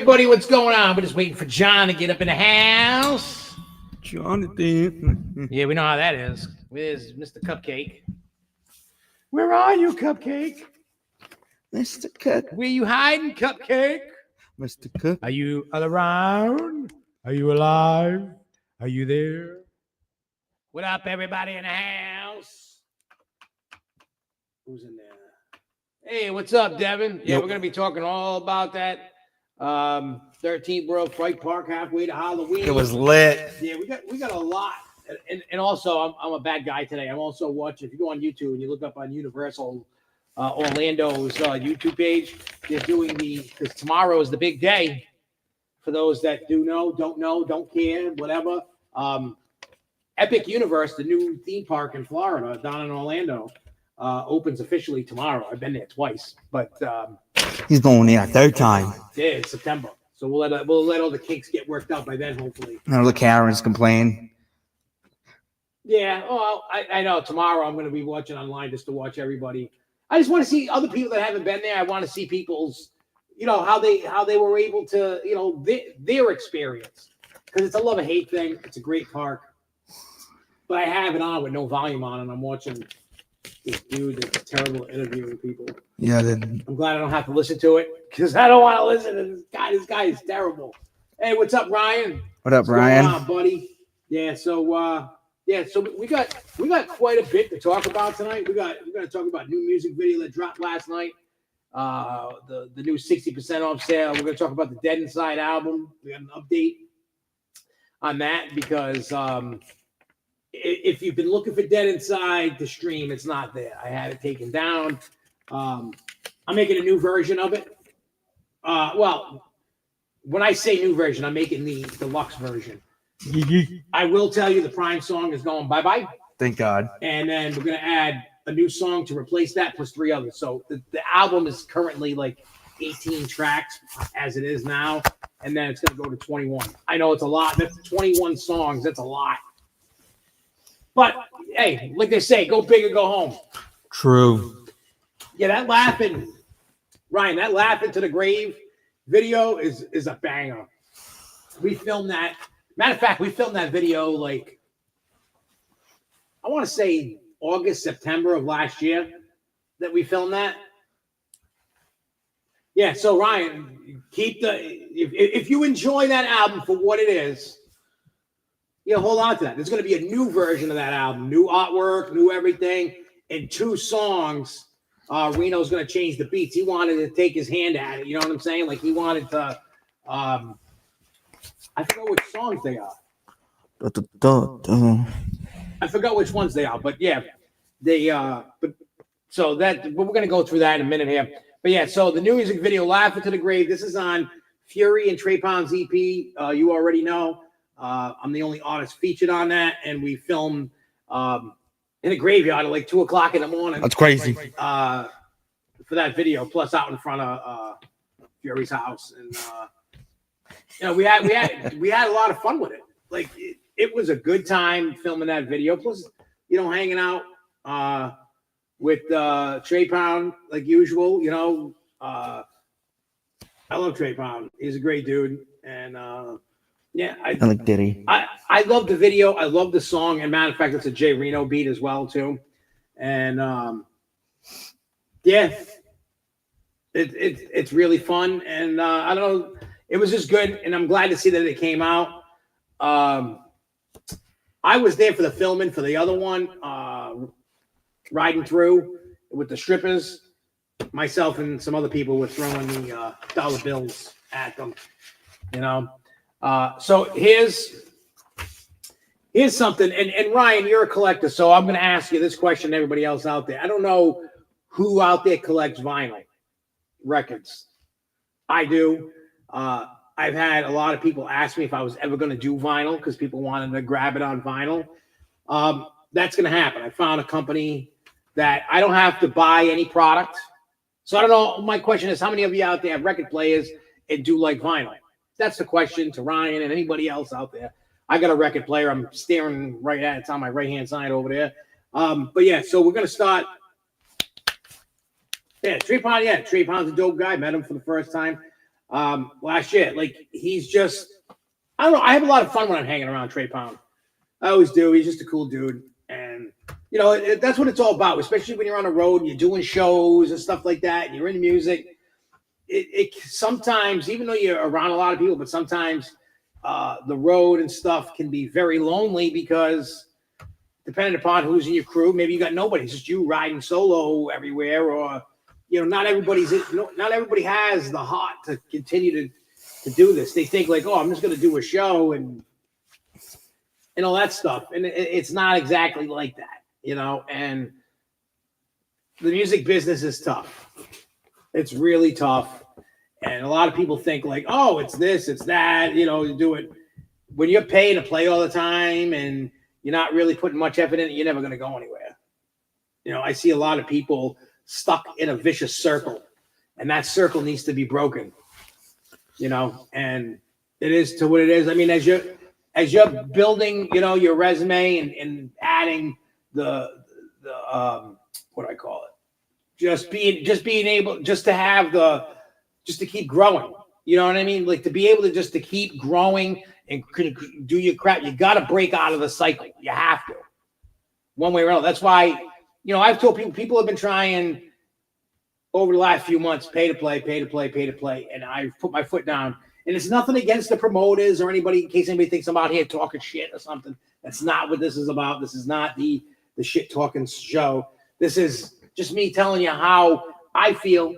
everybody, what's going on? We're just waiting for John to get up in the house. Jonathan. Yeah, we know how that is. Where's Mr. Cupcake? Where are you, Cupcake? Mr. Cook. Where you hiding, Cupcake? Mr. Cook. Are you around? Are you alive? Are you there? What up, everybody in the house? Who's in there? Hey, what's up, Devin? Yeah, Yep. we're going to be talking all about that 13th World Fright Park, halfway to Halloween. It was lit. Yeah, we got a lot. And also, I'm a bad guy today. I'm also watching, if you go on YouTube and you look up on Universal Orlando's YouTube page, they're doing because tomorrow is the big day. For those that do know, don't care, whatever. Epic Universe, the new theme park in Florida, down in Orlando, opens officially tomorrow. I've been there twice, but He's going there a third time. yeah, it's September. So we'll let all the kinks get worked out by then, hopefully. None of the Karens complain. Yeah, well, I know tomorrow I'm going to be watching online just to watch everybody. I just want to see other people that haven't been there. I want to see people's, how they were able to, their experience, because it's a love and hate thing. It's a great park, but I have it on with no volume on, and I'm watching this dude that's terrible at interviewing people. Yeah, I'm glad I don't have to listen to it because I don't want to listen to this guy. This guy is terrible. Hey, what's up, Ryan? What up, What's Ryan? going on, buddy? Yeah, so we got quite a bit to talk about tonight. We're gonna talk about new music video that dropped last night. The new 60% off sale. We're gonna talk about the Dead Inside album. We got an update on that because if you've been looking for Dead Inside, the stream, it's not there. I had it taken down. I'm making a new version of it. Well, when I say new version, I'm making the deluxe version. I will tell you the Prime song is going bye-bye. Thank God. And then we're going to add a new song to replace that plus 3 others. So the album is currently like 18 tracks as it is now. And then it's going to go to 21. I know it's a lot. That's 21 songs. That's a lot. But, hey, like they say, go big or go home. True. Yeah, that laughing to the grave video is a banger. We filmed that. Matter of fact, we filmed that video like, I want to say August, September of last year that we filmed that. Yeah, so Ryan, if you enjoy that album for what it is, hold on to that. There's going to be a new version of that album, new artwork, new everything, and 2 songs. Reno's going to change the beats. He wanted to take his hand at it. You know what I'm saying? Like he wanted to. I forgot which songs they are. I forgot which ones they are, but yeah, but so that we're going to go through that in a minute here. But yeah, so the new music video, "Laughing to the Grave." This is on Fury and Trey Pound's EP. You already know. I'm the only artist featured on that, and we filmed in a graveyard at like 2:00 in the morning. That's crazy. For that video, plus out in front of Fury's house, and we had a lot of fun with it. Like it was a good time filming that video. Plus, hanging out with Trey Pound like usual. I love Trey Pound. He's a great dude, and I like Diddy. I love the video. I love the song. And matter of fact, it's a Jay Reno beat as well too. And it's really fun. And I don't know. It was just good, and I'm glad to see that it came out. I was there for the filming for the other one, riding through with the strippers. Myself and some other people were throwing the dollar bills at them, So here's something, and Ryan, you're a collector, so I'm going to ask you this question to everybody else out there. I don't know who out there collects vinyl records. I do. I've had a lot of people ask me if I was ever going to do vinyl because people wanted to grab it on vinyl. That's going to happen. I found a company that I don't have to buy any product. So I don't know. My question is, how many of you out there have record players and do like vinyl? That's the question to Ryan and anybody else out there. I got a record player. I'm staring right at it. It's on my right-hand side over there. But yeah, so we're going to start. Yeah, Trey Pound. Yeah, Trey Pound's a dope guy. Met him for the first time. last year. Like, he's just, I don't know. I have a lot of fun when I'm hanging around Trey Pound. I always do. He's just a cool dude. And, you know, that's what it's all about, especially when you're on the road and you're doing shows and stuff like that, and you're into music. It sometimes, even though you're around a lot of people, but sometimes the road and stuff can be very lonely because depending upon who's in your crew, maybe you got nobody. It's just you riding solo everywhere, or, you know, not everybody has the heart to continue to do this. They think like, oh, I'm just going to do a show and all that stuff. And it's not exactly like that, you know, and the music business is tough. It's really tough. And a lot of people think like, oh, it's this, it's that, you know, you do it. When you're paying to play all the time and you're not really putting much effort in it, you're never going to go anywhere. You know, I see a lot of people stuck in a vicious circle, and that circle needs to be broken, you know, and it is to what it is. I mean, as you're building, you know, your resume and adding the what do I call it? Just being able to keep growing. You know what I mean? Like, to be able to keep growing and do your crap, you got to break out of the cycle. You have to, one way or another. That's why, you know, I've told people have been trying over the last few months, pay to play. And I've put my foot down. And it's nothing against the promoters or anybody, in case anybody thinks I'm out here talking shit or something. That's not what this is about. This is not the shit talking show. This is just me telling you how I feel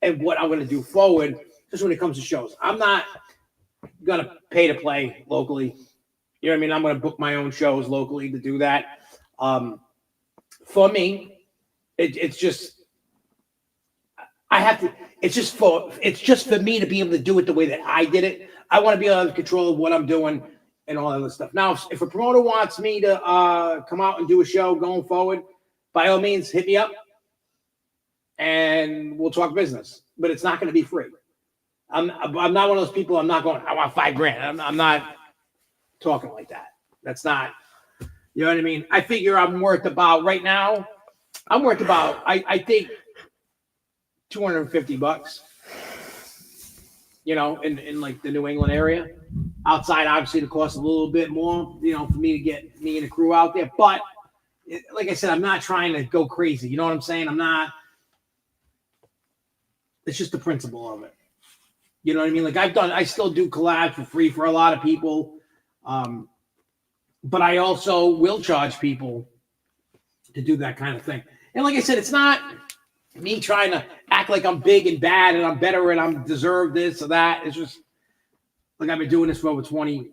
and what I'm going to do forward, just when it comes to shows. I'm not going to pay to play locally. You know what I mean? I'm going to book my own shows locally to do that. For me, it's just, I have to, it's just for me to be able to do it the way that I did it. I want to be able to control what I'm doing and all that other stuff. Now, if a promoter wants me to come out and do a show going forward, by all means, hit me up and we'll talk business. But it's not going to be free. I'm not one of those people. I'm not going, I want $5,000. I'm not talking like that. That's not, you know what I mean? I figure I'm worth about, right now, I think $250, you know, in like the New England area. Outside, obviously, it costs a little bit more, you know, for me to get me and the crew out there. But like I said, I'm not trying to go crazy. You know what I'm saying? I'm not. It's just the principle of it. You know what I mean? Like, I still do collabs for free for a lot of people. But I also will charge people to do that kind of thing. And like I said, it's not me trying to act like I'm big and bad and I'm better and I'm deserve this or that. It's just like, I've been doing this for over 20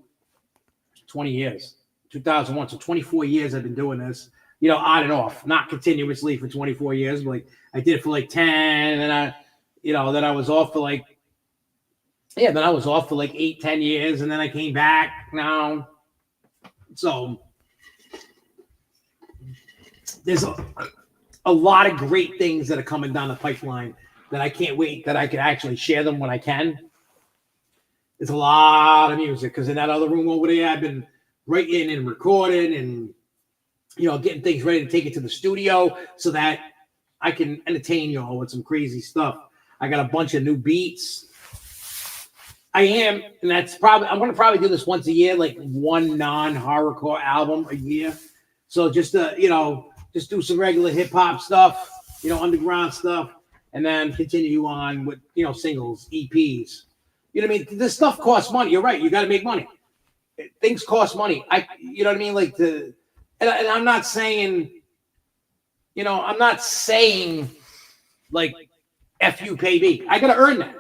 years, 2001. So 24 years I've been doing this, you know, on and off, not continuously for 24 years, but like I did it for like 10, and then then I was off for like, then I was off for like 8, 10 years, and then I came back now. So there's a lot of great things that are coming down the pipeline that I can't wait that I can actually share them when I can. There's a lot of music, because in that other room over there, I've been writing and recording and, you know, getting things ready to take it to the studio so that I can entertain y'all with some crazy stuff. I got a bunch of new beats. I'm going to probably do this once a year, like one non-horrorcore album a year. So just just do some regular hip hop stuff, you know, underground stuff, and then continue on with, you know, singles, EPs. You know what I mean? This stuff costs money. You're right. You got to make money. Things cost money. You know what I mean? Like, and I'm not saying, you know, like, F you, pay me. I got to earn that.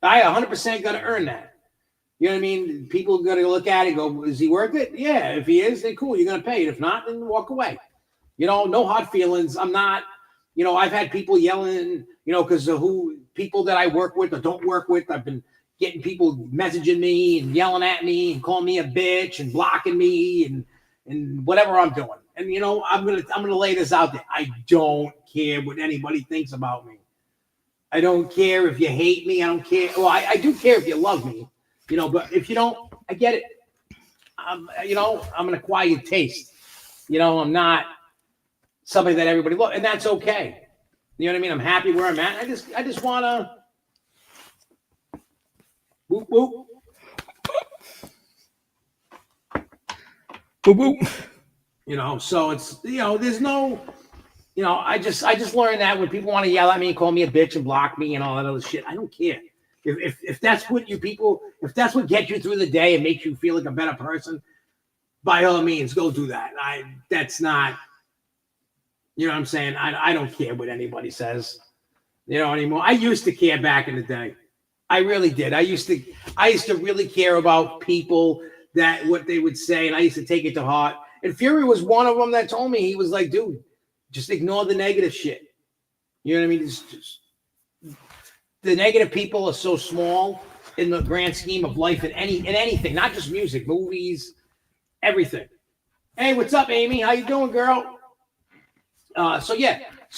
I 100% got to earn that. You know what I mean? People got to look at it and go, is he worth it? Yeah. If he is, then cool. You're going to pay it. If not, then walk away. You know, no hard feelings. I'm not, you know, I've had people yelling, you know, because of people that I work with or don't work with. I've been getting people messaging me and yelling at me and calling me a bitch and blocking me and whatever I'm doing. And, you know, I'm gonna lay this out there. I don't care what anybody thinks about me. I don't care if you hate me. I don't care. Well, I do care if you love me, you know, but if you don't, I get it. You know, I'm an acquired taste. You know, I'm not somebody that everybody loves, and that's okay. You know what I mean? I'm happy where I'm at. I just want to Whoop, whoop. Boop, boop. You know, so it's, you know, there's no, you know, I just learned that when people want to yell at me and call me a bitch and block me and all that other shit, I don't care. If that's what you people, if that's what gets you through the day and makes you feel like a better person, by all means, go do that. That's not, you know what I'm saying? I don't care what anybody says, you know, anymore. I used to care back in the day. I really did. I used to really care about people, that what they would say, and I used to take it to heart. And Fury was one of them that told me, he was like, dude, just ignore the negative shit. You know what I mean? Just the negative people are so small in the grand scheme of life in anything, not just music, movies, everything. Hey, what's up, Amy? How you doing, girl? So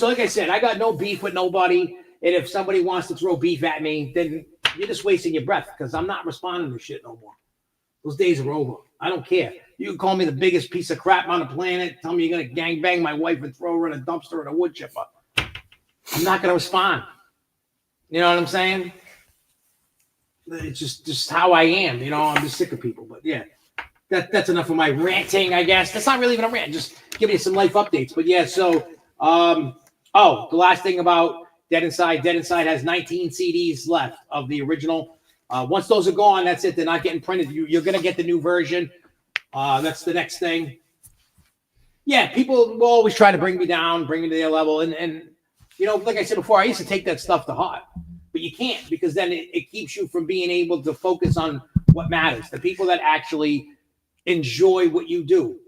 like I said, I got no beef with nobody. And if somebody wants to throw beef at me, then you're just wasting your breath, because I'm not responding to shit no more. Those days are over. I don't care. You can call me the biggest piece of crap on the planet. Tell me you're going to gangbang my wife and throw her in a dumpster or a wood chipper. I'm not going to respond. You know what I'm saying? It's just how I am. You know, I'm just sick of people. But yeah, that's enough of my ranting, I guess. That's not really even a rant. Just give you some life updates. But yeah, so, the last thing about Dead Inside. Dead Inside has 19 CDs left of the original. Once those are gone, that's it. They're not getting printed. You're going to get the new version. That's the next thing. Yeah, people will always try to bring me down, bring me to their level. And you know, like I said before, I used to take that stuff to heart. But you can't, because then it keeps you from being able to focus on what matters. The people that actually enjoy what you do.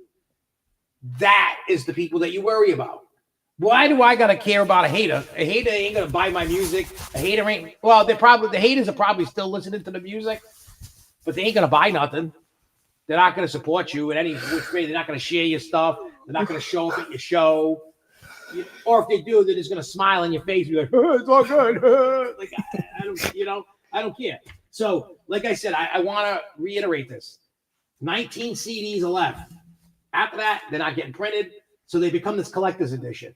That is the people that you worry about. Why do I gotta care about a hater? A hater ain't gonna buy my music. A hater ain't. Well, the haters are probably still listening to the music, but they ain't gonna buy nothing. They're not gonna support you in any which way. They're not gonna share your stuff. They're not gonna show up at your show. Or if they do, they're just gonna smile in your face and be like, oh, "It's all good." Like I don't, you know, I don't care. So, like I said, I want to reiterate this: 19 CDs are left. After that, they're not getting printed, so they become this collector's edition.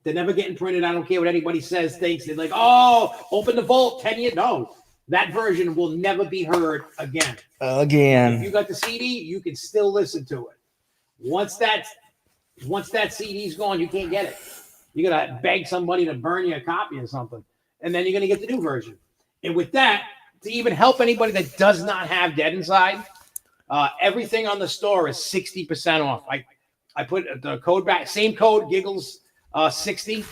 They're never getting printed. I don't care what anybody says, thinks. They're like, oh, open the vault, 10 years. No, that version will never be heard again. If you got the CD, you can still listen to it. Once that CD's gone, you can't get it. You got to beg somebody to burn you a copy or something. And then you're going to get the new version. And with that, to even help anybody that does not have Dead Inside, everything on the store is 60% off. I put the code back, same code, Giggles 60,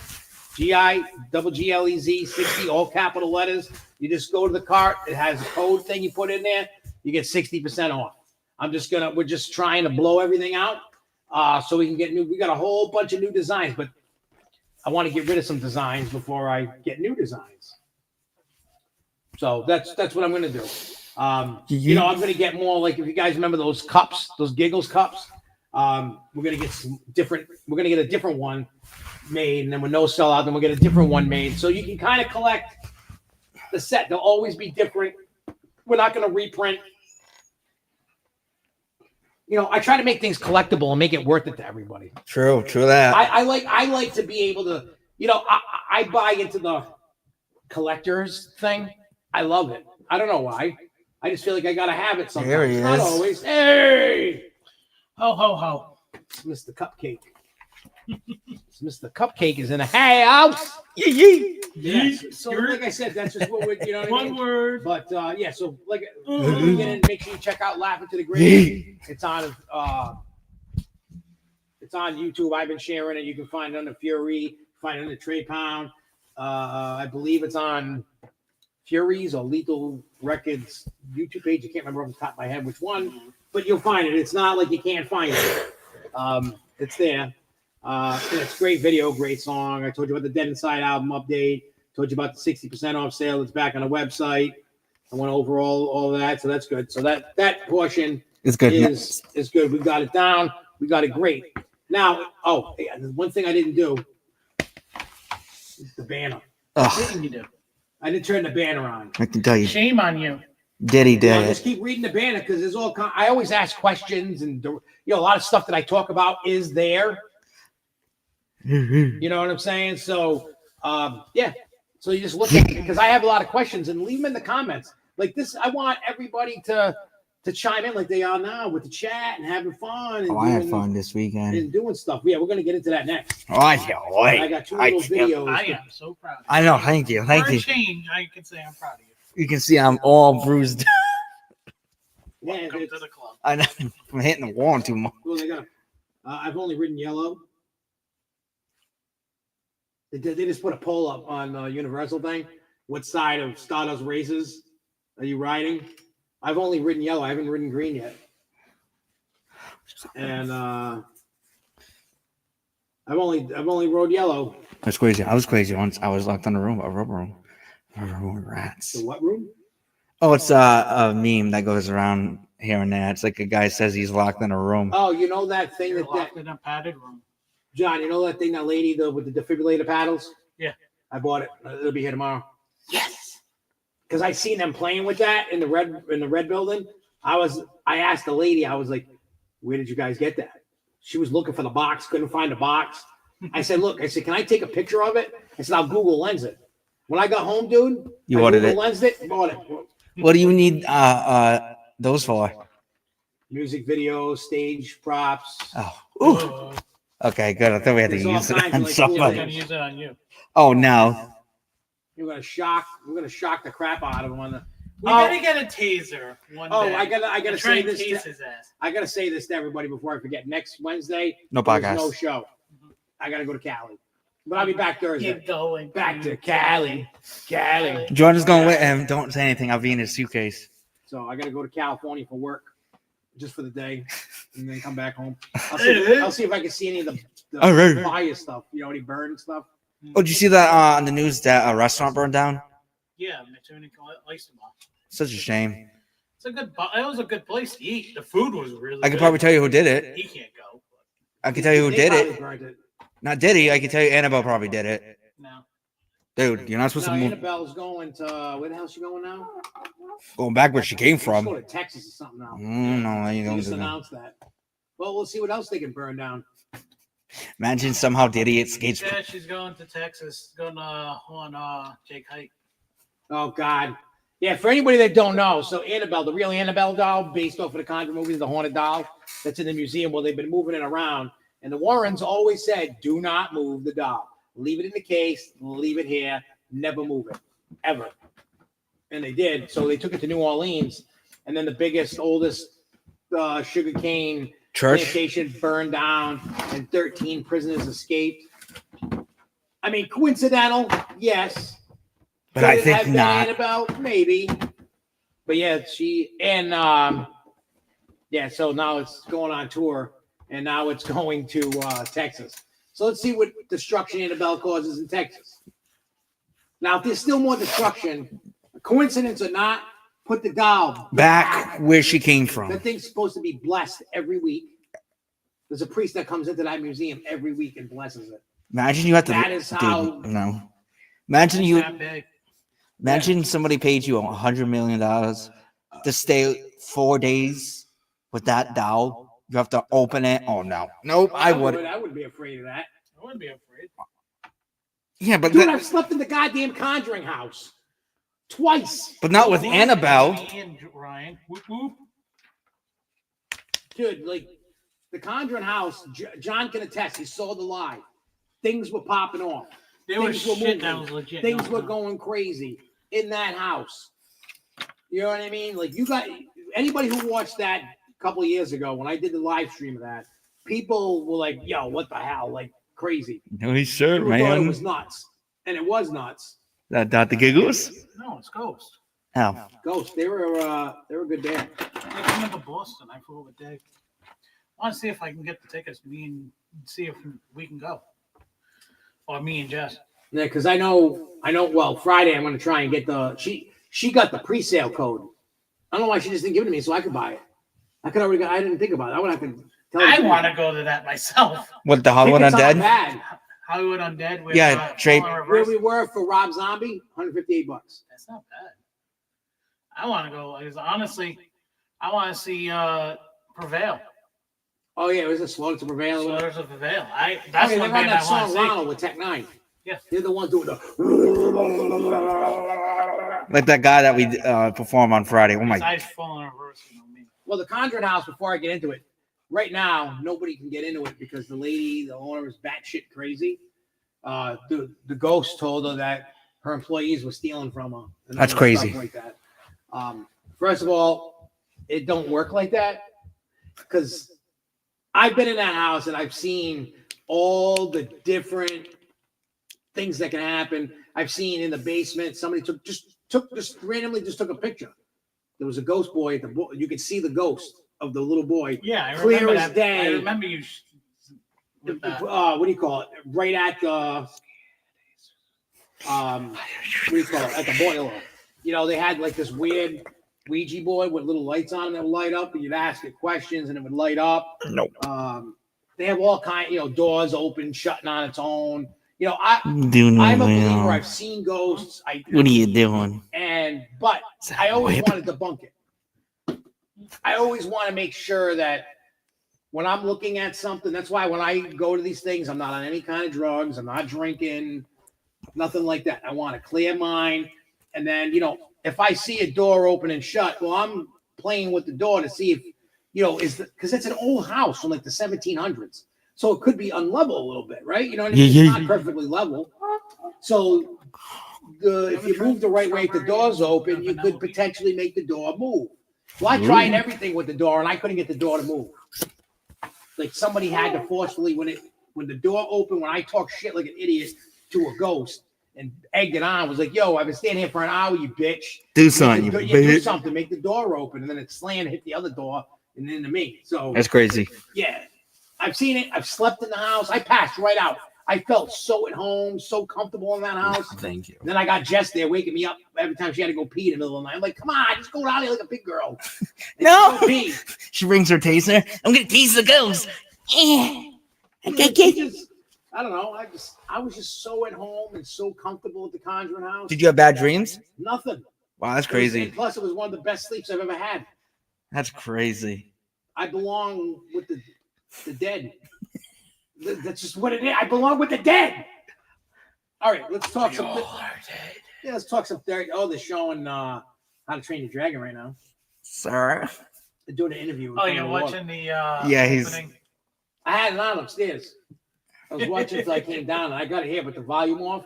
GIGGLEZ 60, all capital letters. You just go to the cart. It has a code thing you put in there. You get 60% off. We're just trying to blow everything out so we can get new. We got a whole bunch of new designs, but I want to get rid of some designs before I get new designs. So that's what I'm going to do. You know, I'm going to get more, like, if you guys remember those cups, those Giggles cups, we're going to get we're going to get a different one made, and then when those sell out, then we'll get a different one made. So you can kind of collect the set. They'll always be different. We're not going to reprint. You know, I try to make things collectible and make it worth it to everybody. True that. I like to be able to, you know, I buy into the collectors thing. I love it. I don't know why. I just feel like I gotta have it sometimes. There he is. Not always. Hey, ho ho ho! It's Mr. Cupcake. Mr. Cupcake is in a house. Yee. Yes. So like I said, that's just what we're, you know what I mean? One word. But yeah, so like, make sure you check out Laughing to the Grave. It's on YouTube. I've been sharing it. You can find it on the Fury, find it on the Trey Pound. I believe it's on Fury's or Lethal Records YouTube page. I can't remember off the top of my head which one, but you'll find it. It's not like you can't find it. It's there. And it's great video, great song. I told you about the Dead Inside album update. Told you about the 60% off sale. It's back on the website. I went over all of that, so that's good. So that portion It's good. is good. We got it down. We got it great. Now, one thing I didn't do is the banner. What didn't you do? I didn't turn the banner on. I can tell you. Shame on you. Diddy You did know, it. just keep reading the banner because there's all. I always ask questions, and you know, a lot of stuff that I talk about is there. You know what I'm saying? So, yeah. So you just look at it because I have a lot of questions, and leave them in the comments. Like this, I want everybody to chime in like they are now with the chat and having fun. And I had fun this weekend. and doing stuff. Yeah, we're gonna get into that next. Oh, I can't wait. I got two little videos. I am so proud of you. I know. Thank you. Thank For a you. change, I can say I'm proud of you. You can see I'm all bruised. Yeah, Welcome it's- to the club. I know. I'm hitting the wall too much. well, they got. I've only ridden yellow. They just put a poll up on Universal thing. What side of Stardust races are you riding? I've only ridden yellow. I haven't ridden green yet. And I've only rode yellow. That's crazy. I was crazy once. I was locked in a room, a rubber room. Rats. The what room? Oh, it's a meme that goes around here and there. It's like a guy says he's locked in a room. Oh, you know that thing You're that locked in a padded room. John, you know that thing, that lady with the defibrillator paddles? Yeah. I bought it. It'll be here tomorrow. Yes. Because I seen them playing with that in the red building. I asked the lady, I was like, where did you guys get that? She was looking for the box, couldn't find the box. I said, look, can I take a picture of it? I said, I'll Google Lens it. When I got home, dude, You I ordered Google it? Lensed it, bought it. What do you need those for? Music videos, stage props. Oh, ooh. Okay, good. I thought we had to There's all use it kinds on of, like, I'm cool gonna somebody. use it on you. Oh no. We're gonna shock the crap out of him on the. We Oh. gotta get a taser one Oh, day. I gotta and try say and this. case his ass. I gotta say this to everybody before I forget. Next Wednesday, No there's podcast. no show. I gotta go to Cali, but I'll be back Thursday. Keep going. Back to Cali. Jordan's going with him. Don't say anything. I'll be in his suitcase. So I gotta go to California for work, just for the day, and then come back home. I'll see if I can see any of the All right. fire stuff. You know, any burn stuff. Oh, did you see that on the news that a restaurant burned down? Yeah, Matunic Oyster Bar. Such a shame. It's a good. It was a good place to eat. The food was really. I could good. probably tell you who did it. He can't go. I can tell you who They did probably it. burned it. Not Diddy. I can tell you Annabelle probably did it. No. Dude, you're not supposed No, to move. Annabelle's going to where the hell is she going now? Going back where she came She's from. going to Texas or something now. No, you They don't just do that. announced that. Well, we'll see what else they can burn down. Imagine somehow Diddy escapes. Yeah, she's going to Texas. Going on Jake Height. Oh God. Yeah, for anybody that don't know, so Annabelle, the real Annabelle doll, based off of the Conjuring movies, the haunted doll that's in the museum. Well, they've been moving it around, and the Warrens always said, "Do not move the doll. Leave it in the case. Leave it here. Never move it, ever." And they did. So they took it to New Orleans, and then the biggest, oldest sugarcane Church. plantation burned down, and 13 prisoners escaped. I mean, coincidental, yes. But I Could it think have been not. Annabelle, maybe. But yeah, she and yeah. So now it's going on tour, and now it's going to Texas. So let's see what destruction Annabelle causes in Texas. Now, if there's still more destruction, coincidence or not, put the doll Back where she came That from. thing's supposed to be blessed every week. There's a priest that comes into that museum every week and blesses it. Imagine you have to. That is Dude, how- No. Imagine you. That big. Imagine somebody paid you $100 million to stay 4 days with that doll. You have to open it. Oh no, nope. I would. I wouldn't be afraid of that. I wouldn't be afraid. Yeah, but Dude, I've slept in the goddamn Conjuring house twice. but not with Annabelle. Me and Ryan. Whoop, whoop. Dude, like the Conjuring house, John can attest. He saw the live. Things were popping off. There was Things were shit that moving. was legit. Things going were on. going crazy in that house. You know what I mean? Like you got anybody who watched that a couple of years ago when I did the live stream of that, people were like, "Yo, what the hell?" Like crazy. No, he's sure, People thought it man. was nuts, and it was nuts. That Dr. Giggles? No, it's Ghost. Oh, Ghost, they were a good band. They come into Boston. I flew over Dave. I want to see if I can get the tickets. Me and see if we can go. Or me and Jess. Yeah, because I know. Well, Friday I'm going to try and get the. She got the pre-sale code. I don't know why she just didn't give it to me so I could buy it. I could already. I didn't think about it. I would have to tell. I want to go to that myself. what the Hollywood Tickets aren't Undead? bad. Hollywood Undead. With, Yeah, Trey- Fallen Where Reverse. we were for Rob Zombie, $158. That's not bad. I want to go. Because honestly, I want to see Prevail. Oh yeah, it was a Slaughter to Prevail. Slaughters of Prevail. That's That's one they run band that I want song to see. Ronald with Tech Nine. Yes. They're the ones doing the. Like that guy that we perform on Friday. Oh His my! eyes falling reversing on me. Well, the Conjuring House. Before I get into it, right now nobody can get into it because the owner, is batshit crazy. The ghost told her that her employees were stealing from her. And That's all crazy. Stuff like that. First of all, it don't work like that because I've been in that house and I've seen all the different things that can happen. I've seen in the basement somebody randomly took a picture. There was a ghost boy at the. You could see the ghost of the little boy. Yeah, I clear remember as that. day. I remember you. With that. What do you call it? Right at the. What do you call it? At the boiler. You know, they had like this weird Ouija board with little lights on that would light up, and you'd ask it questions, and it would light up. No. They have all kind, doors open, shutting on its own. I'm a I'm believer. I've seen ghosts. What are you doing? But I always want to debunk it. I always want to make sure that when I'm looking at something, that's why when I go to these things, I'm not on any kind of drugs. I'm not drinking, nothing like that. I want a clear mind. And then, if I see a door open and shut, well, I'm playing with the door to see if, because it's an old house from like the 1700s. So it could be unlevel a little bit, right? It's not perfectly level. So if you move the right way, if the door's open, you could potentially make the door move. Well, I tried everything with the door, and I couldn't get the door to move. Like somebody had to forcefully, when the door opened, when I talk shit like an idiot to a ghost and egged it on, was like, yo, I've been standing here for an hour, you bitch. Do something, do something, make the door open. And then it slammed, hit the other door, and into me. So that's crazy. Yeah. I've seen it. I've slept in the house. I passed right out. I felt so at home, so comfortable in that house. Thank you. And then I got Jess there waking me up every time she had to go pee in the middle of the night. I'm like, come on, just go down there like a big girl. No. Go pee. She brings her taser. I'm gonna tease the ghost. I don't know. I was just so at home and so comfortable at the Conjuring House. Did you have bad dreams? Nothing. Wow, that's crazy. Plus, it was one of the best sleeps I've ever had. That's crazy. I belong with the dead. That's just what it is. I belong with the dead. All right, let's talk some. Yeah, let's talk some. Oh, they're showing How to Train Your Dragon right now. Sir. They're doing an interview. Oh, you're watching the yeah, opening? I had it on upstairs. I was watching until I came down, and I got it here, but the volume off.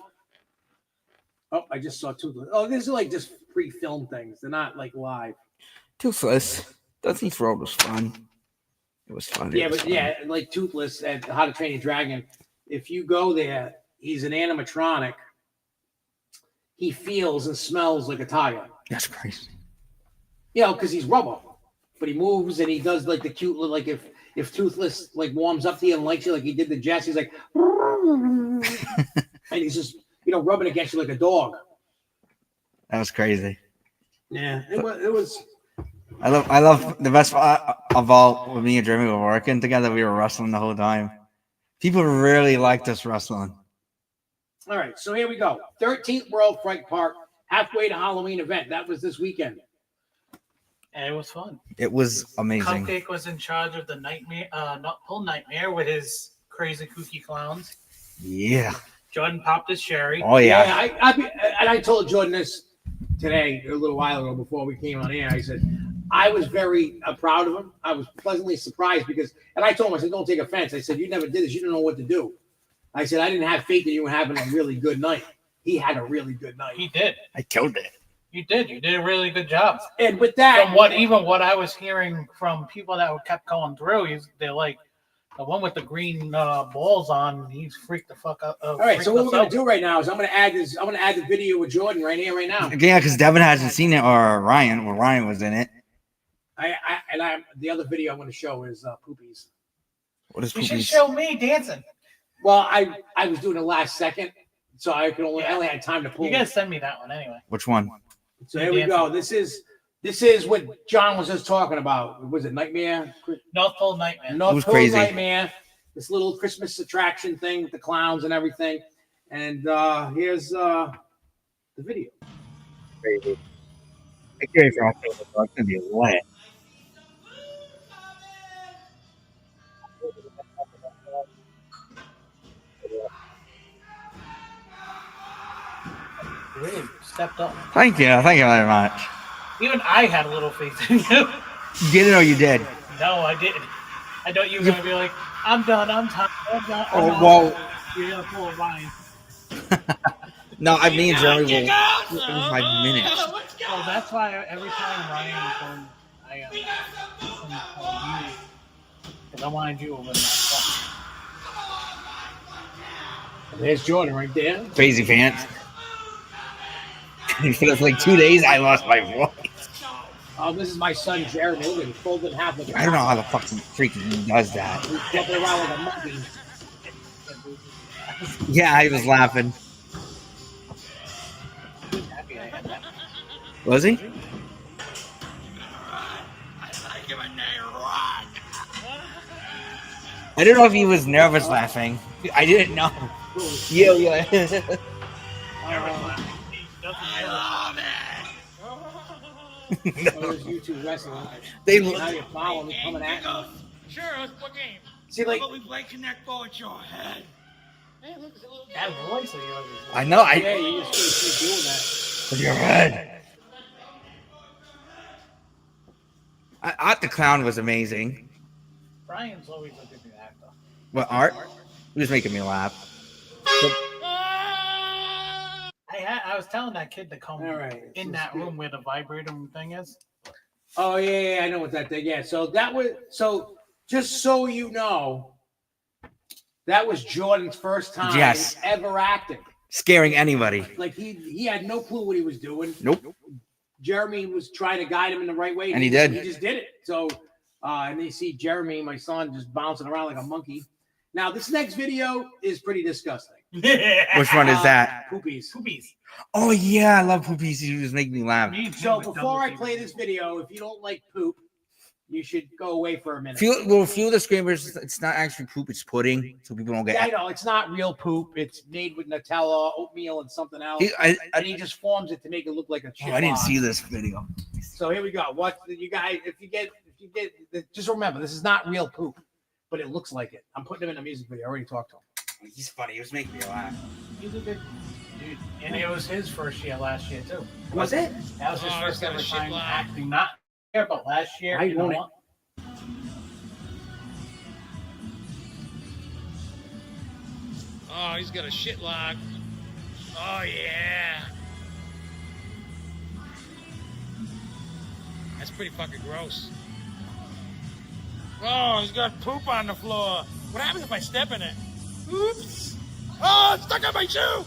Oh, I just saw Toothless. Oh, these are like just pre-filmed things. They're not like live. Toothless. Doesn't throw was fun. It was fun. Yeah, like Toothless and How to Train Your Dragon. If you go there, he's an animatronic. He feels and smells like a tiger. That's crazy. Because he's rubber, but he moves and he does like the cute, like if Toothless like warms up to you and likes you like he did to Jess, he's like, and he's just rubbing against you like a dog. That was crazy. Yeah, it was. I love the best part of all with me and Jeremy were working together. We were wrestling the whole time. People really liked us wrestling. All right, so here we go. 13th World Fright Park halfway to Halloween event. That was this weekend. And it was fun. It was amazing. Cupcake was in charge of the whole nightmare with his crazy kooky clowns. Yeah. Jordan popped his cherry. Oh yeah. I told Jordan this today a little while ago before we came on air. I said I was very proud of him. I was pleasantly surprised and I told him, I said, don't take offense. I said, you never did this. You didn't know what to do. I said, I didn't have faith that you were having a really good night. He had a really good night. He did. I killed it. You did. You did a really good job. And with that, from what I was hearing from people that kept going through, they're like, the one with the green balls on, he's freaked the fuck out. All right, so what we're gonna do right now is I'm gonna add the video with Jordan right here, right now. Yeah, because Devin hasn't seen it, or Ryan. Well, Ryan was in it. The other video I'm gonna show is Poopies. What is Poopies? You should show me dancing. Well, I was doing it last second, so I only had time to pull. You gotta send me that one anyway. Which one? So here we go. This is what John was just talking about. Was it Nightmare? North Pole Nightmare. North Pole Nightmare. This little Christmas attraction thing with the clowns and everything. And here's the video. Crazy. I can't even it's gonna be wet. really stepped up. Thank you very much. Even I had a little faith in you. You did it or you did? No, I didn't. I thought you were gonna be like, I'm done. I'm tired. Oh, well. You're gonna pull a Ryan. No, I mean Jeremy will. In 5 minutes. Oh, that's why every time Ryan is going, I call you because I wanted you over that. There's Jordan right there. Crazy pants. For like 2 days, I lost my voice. Oh, this is my son Jeremy. Look at him, folded in half. Like I don't know how the fuck he freaking does that. He's jumping around like a monkey. Yeah, I was laughing. Was he? I don't know if he was nervous laughing. I didn't know. Yeah. There's you two wrestling. They Now you're following me, coming at me. Sure, what game? See, like, we play Connect Four at your head. Hey, look, it's a little That voice of yours. I know. yeah, you just keep doing that. With your head. Art the Clown was amazing. Brian's always a good actor. What, Art? He was making me laugh. I was telling that kid to come All right, in that room where the vibrator thing is. Oh yeah, I know what that thing. Yeah, so that was just so you know, that was Jordan's first time ever acting. Scaring anybody. Like he had no clue what he was doing. Nope. Jeremy was trying to guide him in the right way, And he did. He just did it. So, and you see Jeremy, my son, just bouncing around like a monkey. Now, this next video is pretty disgusting. Which one is that? Poopies. Oh yeah, I love Poopies. He was making me laugh. So before I play this video, if you don't like poop, you should go away for a minute. Few of the screamers, it's not actually poop, it's pudding, so people don't get. Yeah, I know it's not real poop. It's made with Nutella, oatmeal, and something else. And he just forms it to make it look like a chip. I didn't see this video. So here we go. What you guys? If you get, just remember, this is not real poop, but it looks like it. I'm putting him in a music video. I already talked to him. He's funny. He was making me laugh. He's a good dude. And it was his first year last year, too. Was it? That was his first he's got ever a shit time line. acting. Not here, but last year. I you know won it. what? Oh, he's got a shit lock. Oh, yeah. That's pretty fucking gross. Oh, he's got poop on the floor. What happens if I step in it? Oops. Oh, it's stuck on my shoe.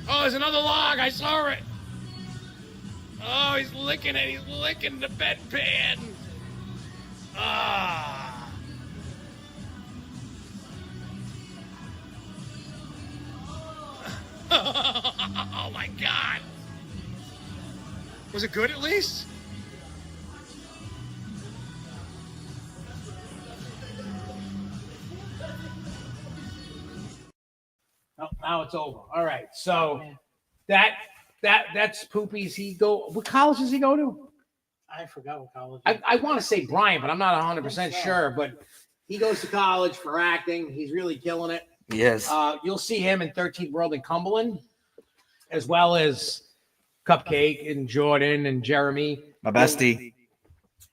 Oh, there's another log. I saw it. Oh, he's licking it. He's licking the bedpan. Ah. Oh my God. Was it good at least? Oh, now it's over. All right. So that's Poopies. What college does he go to? I forgot what college. I want to say Brian, but I'm not 100% sure. But he goes to college for acting. He's really killing it. Yes. You'll see him in 13th World in Cumberland, as well as Cupcake and Jordan and Jeremy. My bestie.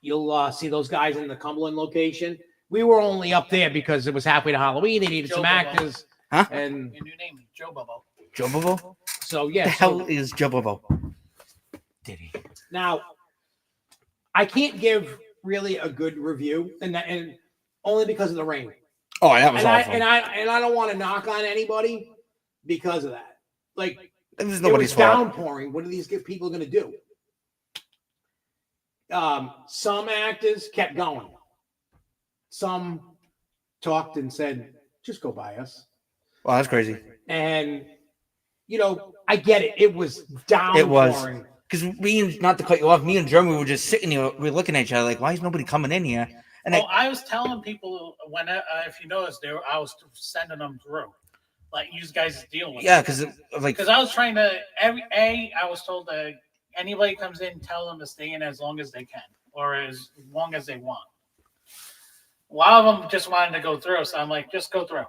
You'll see those guys in the Cumberland location. We were only up there because it was halfway to Halloween. They needed Joe some Bobo. actors. Huh? And Your new name is Joe Bobo. Joe Bobo? so, The yeah. hell is Joe Bobo? Did he? Now, I can't give really a good review, and only because of the rain. Oh, that was And awful. I don't want to knock on anybody because of that. Like, It was it nobody's was fault. downpouring. What are these people going to do? Some actors kept going. Some talked and said, "Just go by us." Well, that's crazy. And I get it. It was downpouring. It was. Because not to cut you off, me and Jeremy were just sitting here, we were looking at each other like, why is nobody coming in here? And I was telling people when, if you noticed, I was sending them through. Like, you guys deal with yeah, it. because Because I was trying to, I was told to anybody comes in, tell them to stay in as long as they can or as long as they want. A lot of them just wanted to go through, so I'm like, just go through.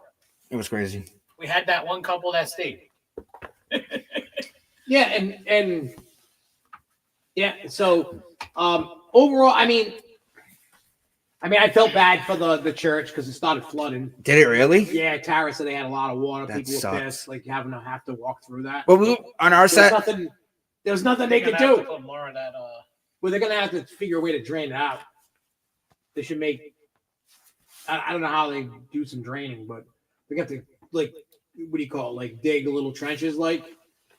It was crazy. We had that one couple that stayed. Yeah, and yeah. So overall, I mean, I felt bad for the church because it started flooding. Did it really? Yeah, Tara said they had a lot of water. That People were sucks. pissed, like having to have to walk through that. Well, we on our There set. was nothing they could They're gonna have do. to put more of that. Well, they're gonna have to figure a way to drain it out. They should make. I don't know how they do some draining, but they got to like, what do you call it? Like dig little trenches, like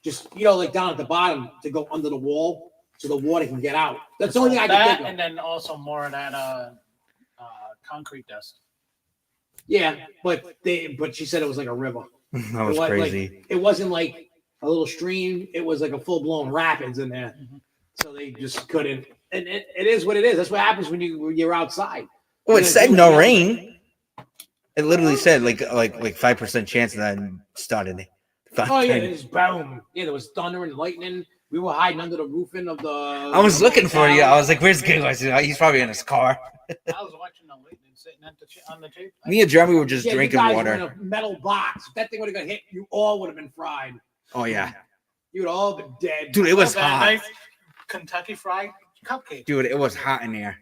just like down at the bottom to go under the wall so the water can get out. That's the only thing I can think of. And then also more of that concrete dust. Yeah, but she said it was like a river. That was It crazy. Like, it wasn't like a little stream. It was like a full blown rapids in there. Mhm. So they just couldn't. And it is what it is. That's what happens when you're outside. Oh, it Yeah, said do no it. rain. It literally said like 5% chance, and then started. Oh yeah, it was boom. Yeah, there was thunder and lightning. We were hiding under the roofing of the. I was looking for you. I was like, "Where's Gil?" I said, "He's probably in his car." I was watching the lightning sitting on the tape. Me and Jeremy were just Yeah, drinking you guys were in water. a metal box. If that thing would have got hit, you all would have been fried. Oh yeah, You would all been dead. dude, it was That hot. nice Kentucky Fried Cupcake. Dude, it was hot in there.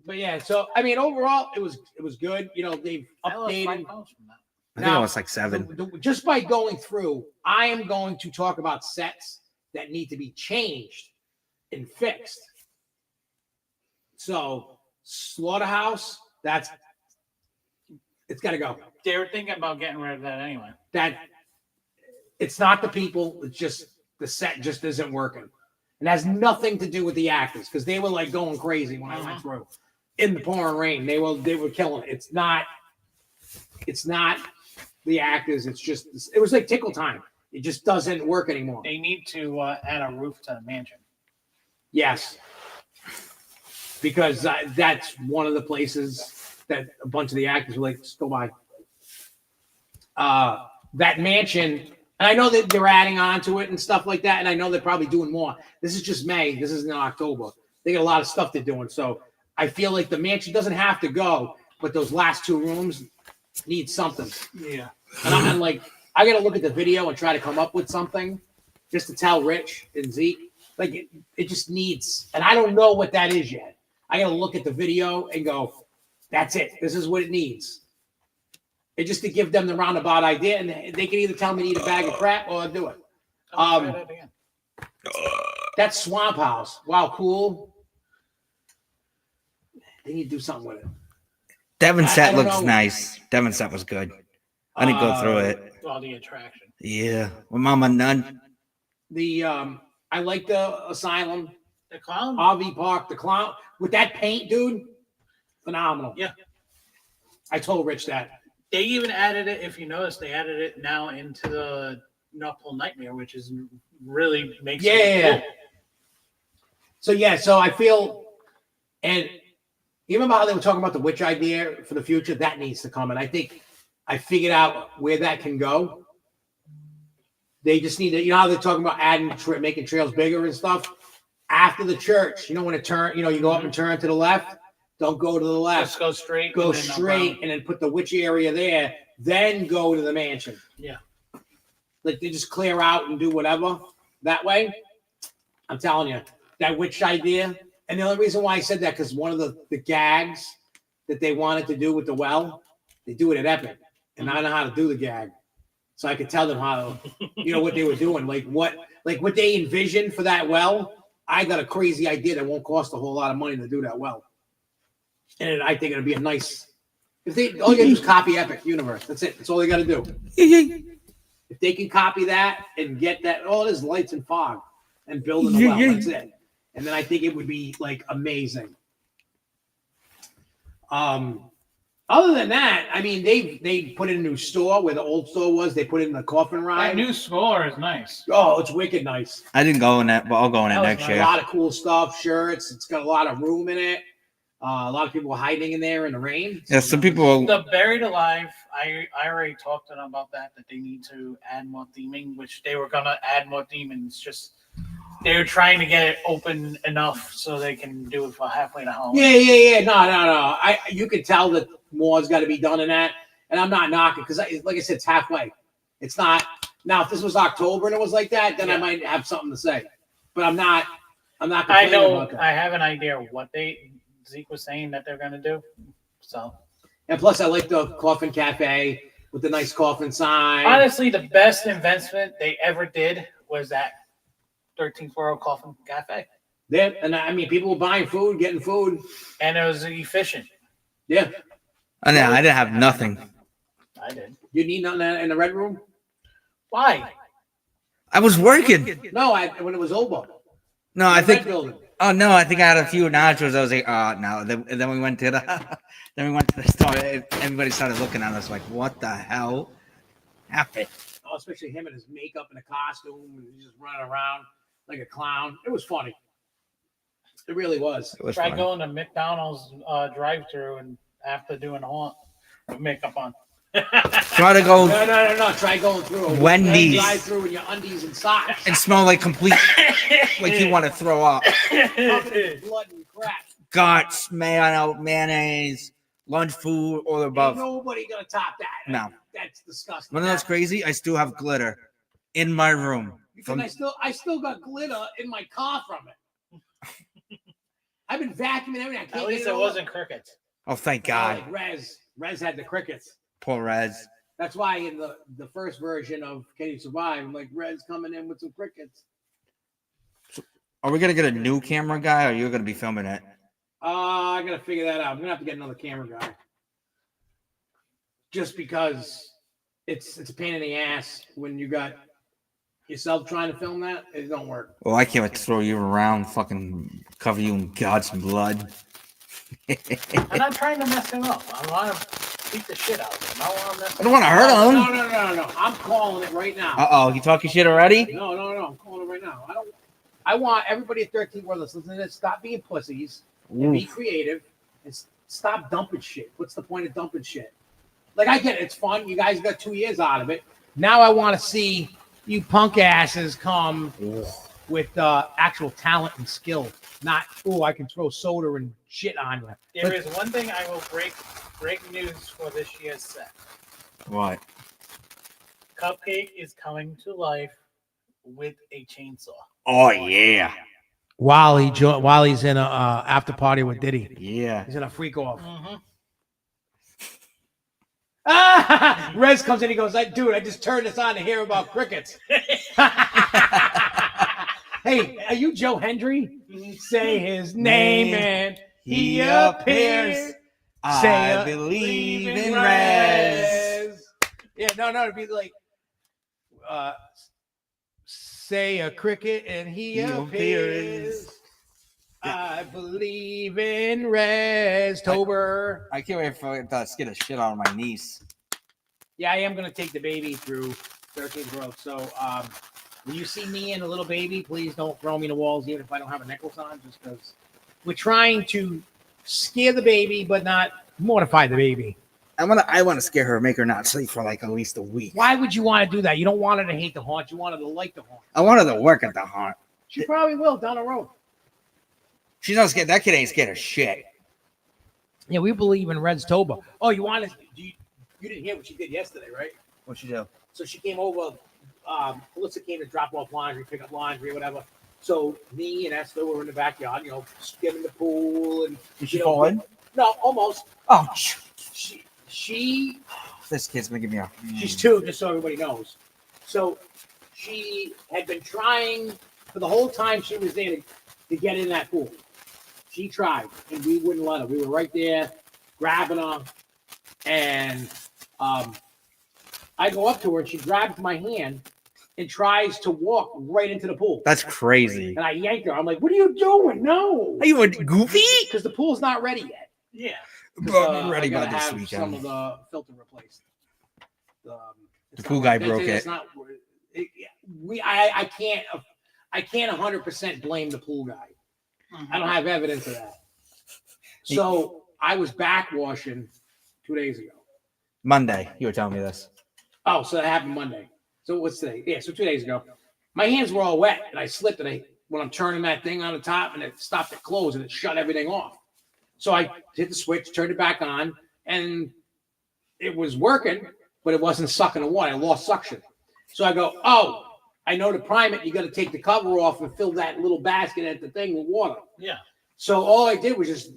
But yeah, so overall, it was good. They've I lost 5 updated. pounds from that. I think it was like 7. Just by going through, I am going to talk about sets that need to be changed and fixed. So, Slaughterhouse, it's got to go. They were thinking about getting rid of that anyway. It's not the people, it's just the set just isn't working. It has nothing to do with the actors because they were like going crazy when I went through in the pouring rain. They were killing it. It's not the actors. It was like tickle time. It just doesn't work anymore. They need to add a roof to the mansion. Yes, because that's one of the places that a bunch of the actors were like, just go by. That mansion, and I know that they're adding on to it and stuff like that, and I know they're probably doing more. This is just May. This isn't October. They got a lot of stuff they're doing. So I feel like the mansion doesn't have to go, but those last 2 rooms need something. Yeah. And I'm like, I got to look at the video and try to come up with something just to tell Rich and Zeke. Like, it just needs, and I don't know what that is yet. I got to look at the video and go, that's it. This is what it needs. It's just to give them the roundabout idea, and they can either tell me to eat a bag of crap or do it. I'll try that again. That's Swamp House. Wow, cool. They need to do something with it. Devon I set don't looks know. nice. Devon set was good. I didn't go through it. Well, the attraction. Yeah, with Mama Nun. I like the Asylum, The clown? RV Park, the clown with that paint, dude. Phenomenal. Yeah. I told Rich that. They even added it, if you notice, they added it now into the Nocturnal Nightmare, which is really makes it Yeah. cool. So I feel, and you remember how they were talking about the witch idea for the future? That needs to come. And I think I figured out where that can go. They just need to, how they're talking about making trails bigger and stuff. After the church, when it turn, you go up and turn to the left. Don't go to the left. Just go straight. Go and then straight around. and then put the witch area there. Then go to the mansion. Yeah. Like they just clear out and do whatever that way. I'm telling you, that witch idea. And the only reason why I said that because one of the gags that they wanted to do with the well, they do it at Epic, and I know how to do the gag, so I could tell them how to, what they were doing, like what they envisioned for that well. I got a crazy idea that won't cost a whole lot of money to do that well, and I think it'll be a nice. If they all you gotta do is copy Epic Universe, that's it. That's all they got to do. If they can copy that and get that, all it is lights and fog and building the well. That's it. And then I think it would be like amazing. Other than that, they put in a new store where the old store was. They put in the coffin ride. That new score is nice. Oh, it's wicked nice. I didn't go in that, but I'll go in it That was next nice. A year. lot of cool stuff, shirts. It's got a lot of room in it. A lot of people were hiding in there in the rain. Yeah, some people. The Buried Alive, I already talked to them about that they need to add more theming, which they were going to add more theming. It's just They were trying to get it open enough so they can do it for halfway to home. Yeah. No. You could tell that more's got to be done in that, and I'm not knocking because, like I said, it's halfway. It's not now. If this was October and it was like that, then I might have something to say. But I'm not. I'm not. I know. About that. I have an idea of what Zeke was saying that they're going to do. So, and plus, I like the Coffin Cafe with the nice coffin sign. Honestly, the best investment they ever did was that 13th World Coffin Cafe. Yeah, and I mean, people were buying food, getting food, and it was efficient. Yeah. I know. I didn't have nothing. I did. You need nothing in the red room? Why? I was working. No, when it was over. No, I think. Building. Oh no, I think I had a few nachos. I was like, oh no. Then we went to the store. Everybody started looking at us like, what the hell happened? Oh, especially him in his makeup and a costume, and he's just running around like a clown. It was funny. It really was. It was Try funny. going to McDonald's drive-through and after doing a haunt with makeup on. Try to go. No. Try going through a Wendy's drive-through in your undies and socks and smell like complete, like you want to throw up. covered in blood and crap. Guts, mayonnaise, lunch food, all the above. Ain't nobody gonna top that. No. That's disgusting. One of those crazy. I still have glitter in my room. Because I still got glitter in my car from it. I've been vacuuming everything. I can't At least it wasn't crickets. Oh, thank God. Rez had the crickets. Poor Rez. That's why in the first version of Can You Survive, I'm like, Rez coming in with some crickets. Are we gonna get a new camera guy, or you're gonna be filming it? I gotta figure that out. I'm gonna have to get another camera guy. Just because it's a pain in the ass when you got yourself trying to film that, it don't work. Well, I can't wait to throw you around, fucking cover you in God's blood. I'm not trying to mess him up. I want to beat the shit out of him. I don't want to hurt him. No. I'm calling it right now. Uh-oh, you talking shit already? No. I'm calling it right now. I want everybody at 13 World listening to this, stop being pussies and be creative and stop dumping shit. What's the point of dumping shit? Like, I get it. It's fun. You guys got 2 years out of it. Now I want to see you punk asses come with actual talent and skill. Not, I can throw soda and shit on you. There is one thing I will break news for this year's set. What? Cupcake is coming to life with a chainsaw. Oh, yeah. While he's in a after party with Diddy. Yeah. He's in a freak off. Mm-hmm. Rez comes in, he goes, dude, I just turned this on to hear about crickets. Hey, are you Joe Hendry? Say his name and he appears. I believe in Rez. Yeah, no, it'd be like, say a cricket and he appears. I believe in Rez-tober. I can't wait for to get a shit out of my niece. Yeah, I am going to take the baby through 13th World. So when you see me and a little baby, please don't throw me in the walls, even if I don't have a necklace on, just because we're trying to scare the baby, but not mortify the baby. I want to scare her, make her not sleep for like at least a week. Why would you want to do that? You don't want her to hate the haunt. You want her to like the haunt. I want her to work at the haunt. She probably will down the road. She's not scared. That kid ain't scared of shit. Yeah, we believe in Rez-tober. Oh, you didn't hear what she did yesterday, right? What'd she do? So she came over. Melissa came to drop off laundry, pick up laundry, whatever. So me and Esther were in the backyard, skimming the pool. And Did she fall in? No, almost. Oh, She this kid's gonna give me a. She's 2, just so everybody knows. So she had been trying for the whole time she was there to get in that pool. She tried, and we wouldn't let her. We were right there, grabbing her, and I go up to her, and she grabs my hand and tries to walk right into the pool. That's crazy. And I yanked her. I'm like, "What are you doing? No!" Are you a goofy? Because the pool's not ready yet. Yeah. But ready by I this have some weekend. of the filter replaced. The pool guy broke it. It's not. I can't 100% blame the pool guy. I don't have evidence of that. So I was back washing 2 days ago. Monday, you were telling me this. Oh, so that happened Monday. So what's today? Yeah, so 2 days ago. My hands were all wet, and I slipped, and I when I'm turning that thing on the top, and it stopped at close and it shut everything off. So I hit the switch, turned it back on, and it was working, but it wasn't sucking the water. I lost suction. So I go, oh, I know to prime it, you got to take the cover off and fill that little basket at the thing with water. Yeah. So all I did was just,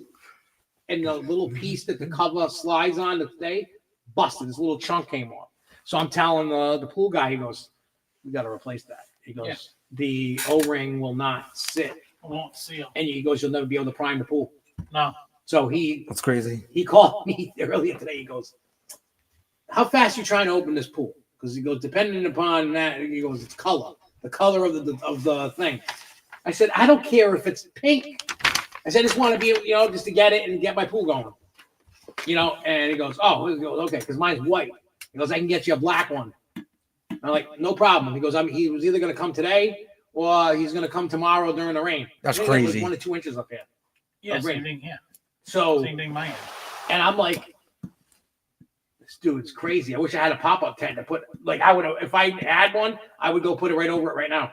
and the little piece that the cover slides on to stay, busted. This little chunk came off. So I'm telling the pool guy, he goes, we got to replace that. He goes, Yeah. the O-ring will not sit. I won't seal. And he goes, you'll never be able to prime the pool. No. So That's crazy. he called me earlier today. He goes, how fast are you trying to open this pool? Because he goes, depending upon that, he goes, it's color, the color of the thing. I said, I don't care if it's pink. I said, I just want to be, just to get it and get my pool going. And he goes, oh, okay, because mine's white. He goes, I can get you a black one. I'm like, no problem. He goes, he was either going to come today or he's going to come tomorrow during the rain. That's I think it was crazy. 1 or 2 inches up here. Yeah, Right. same thing here. So, Same thing mine. and I'm like, this dude's crazy. I wish I had a pop-up tent to put, like, I would have, if I had one, I would go put it right over it right now.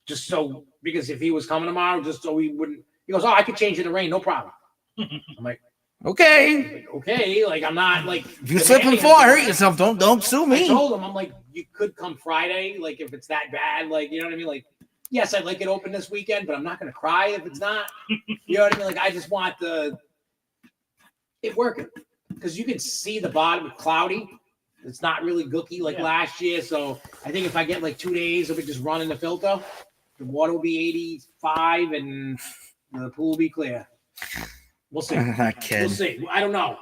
Just so, because if he was coming tomorrow, just so he wouldn't, he goes, oh, I could change in the rain, no problem. I'm like, Okay. okay, like, I'm not, like. If you slip and fall, hurt yourself. Don't sue I me. told him, I'm like, you could come Friday, like, if it's that bad, like, you know what I mean? Like, yes, I'd like it open this weekend, but I'm not going to cry if it's not. You know what I mean? Like, I just want it working. Because you can see the bottom is cloudy. It's not really gooky like last year. So I think if I get like 2 days of it just running the filter, the water will be 85 and the pool will be clear. We'll see. That kid. We'll see. I don't know.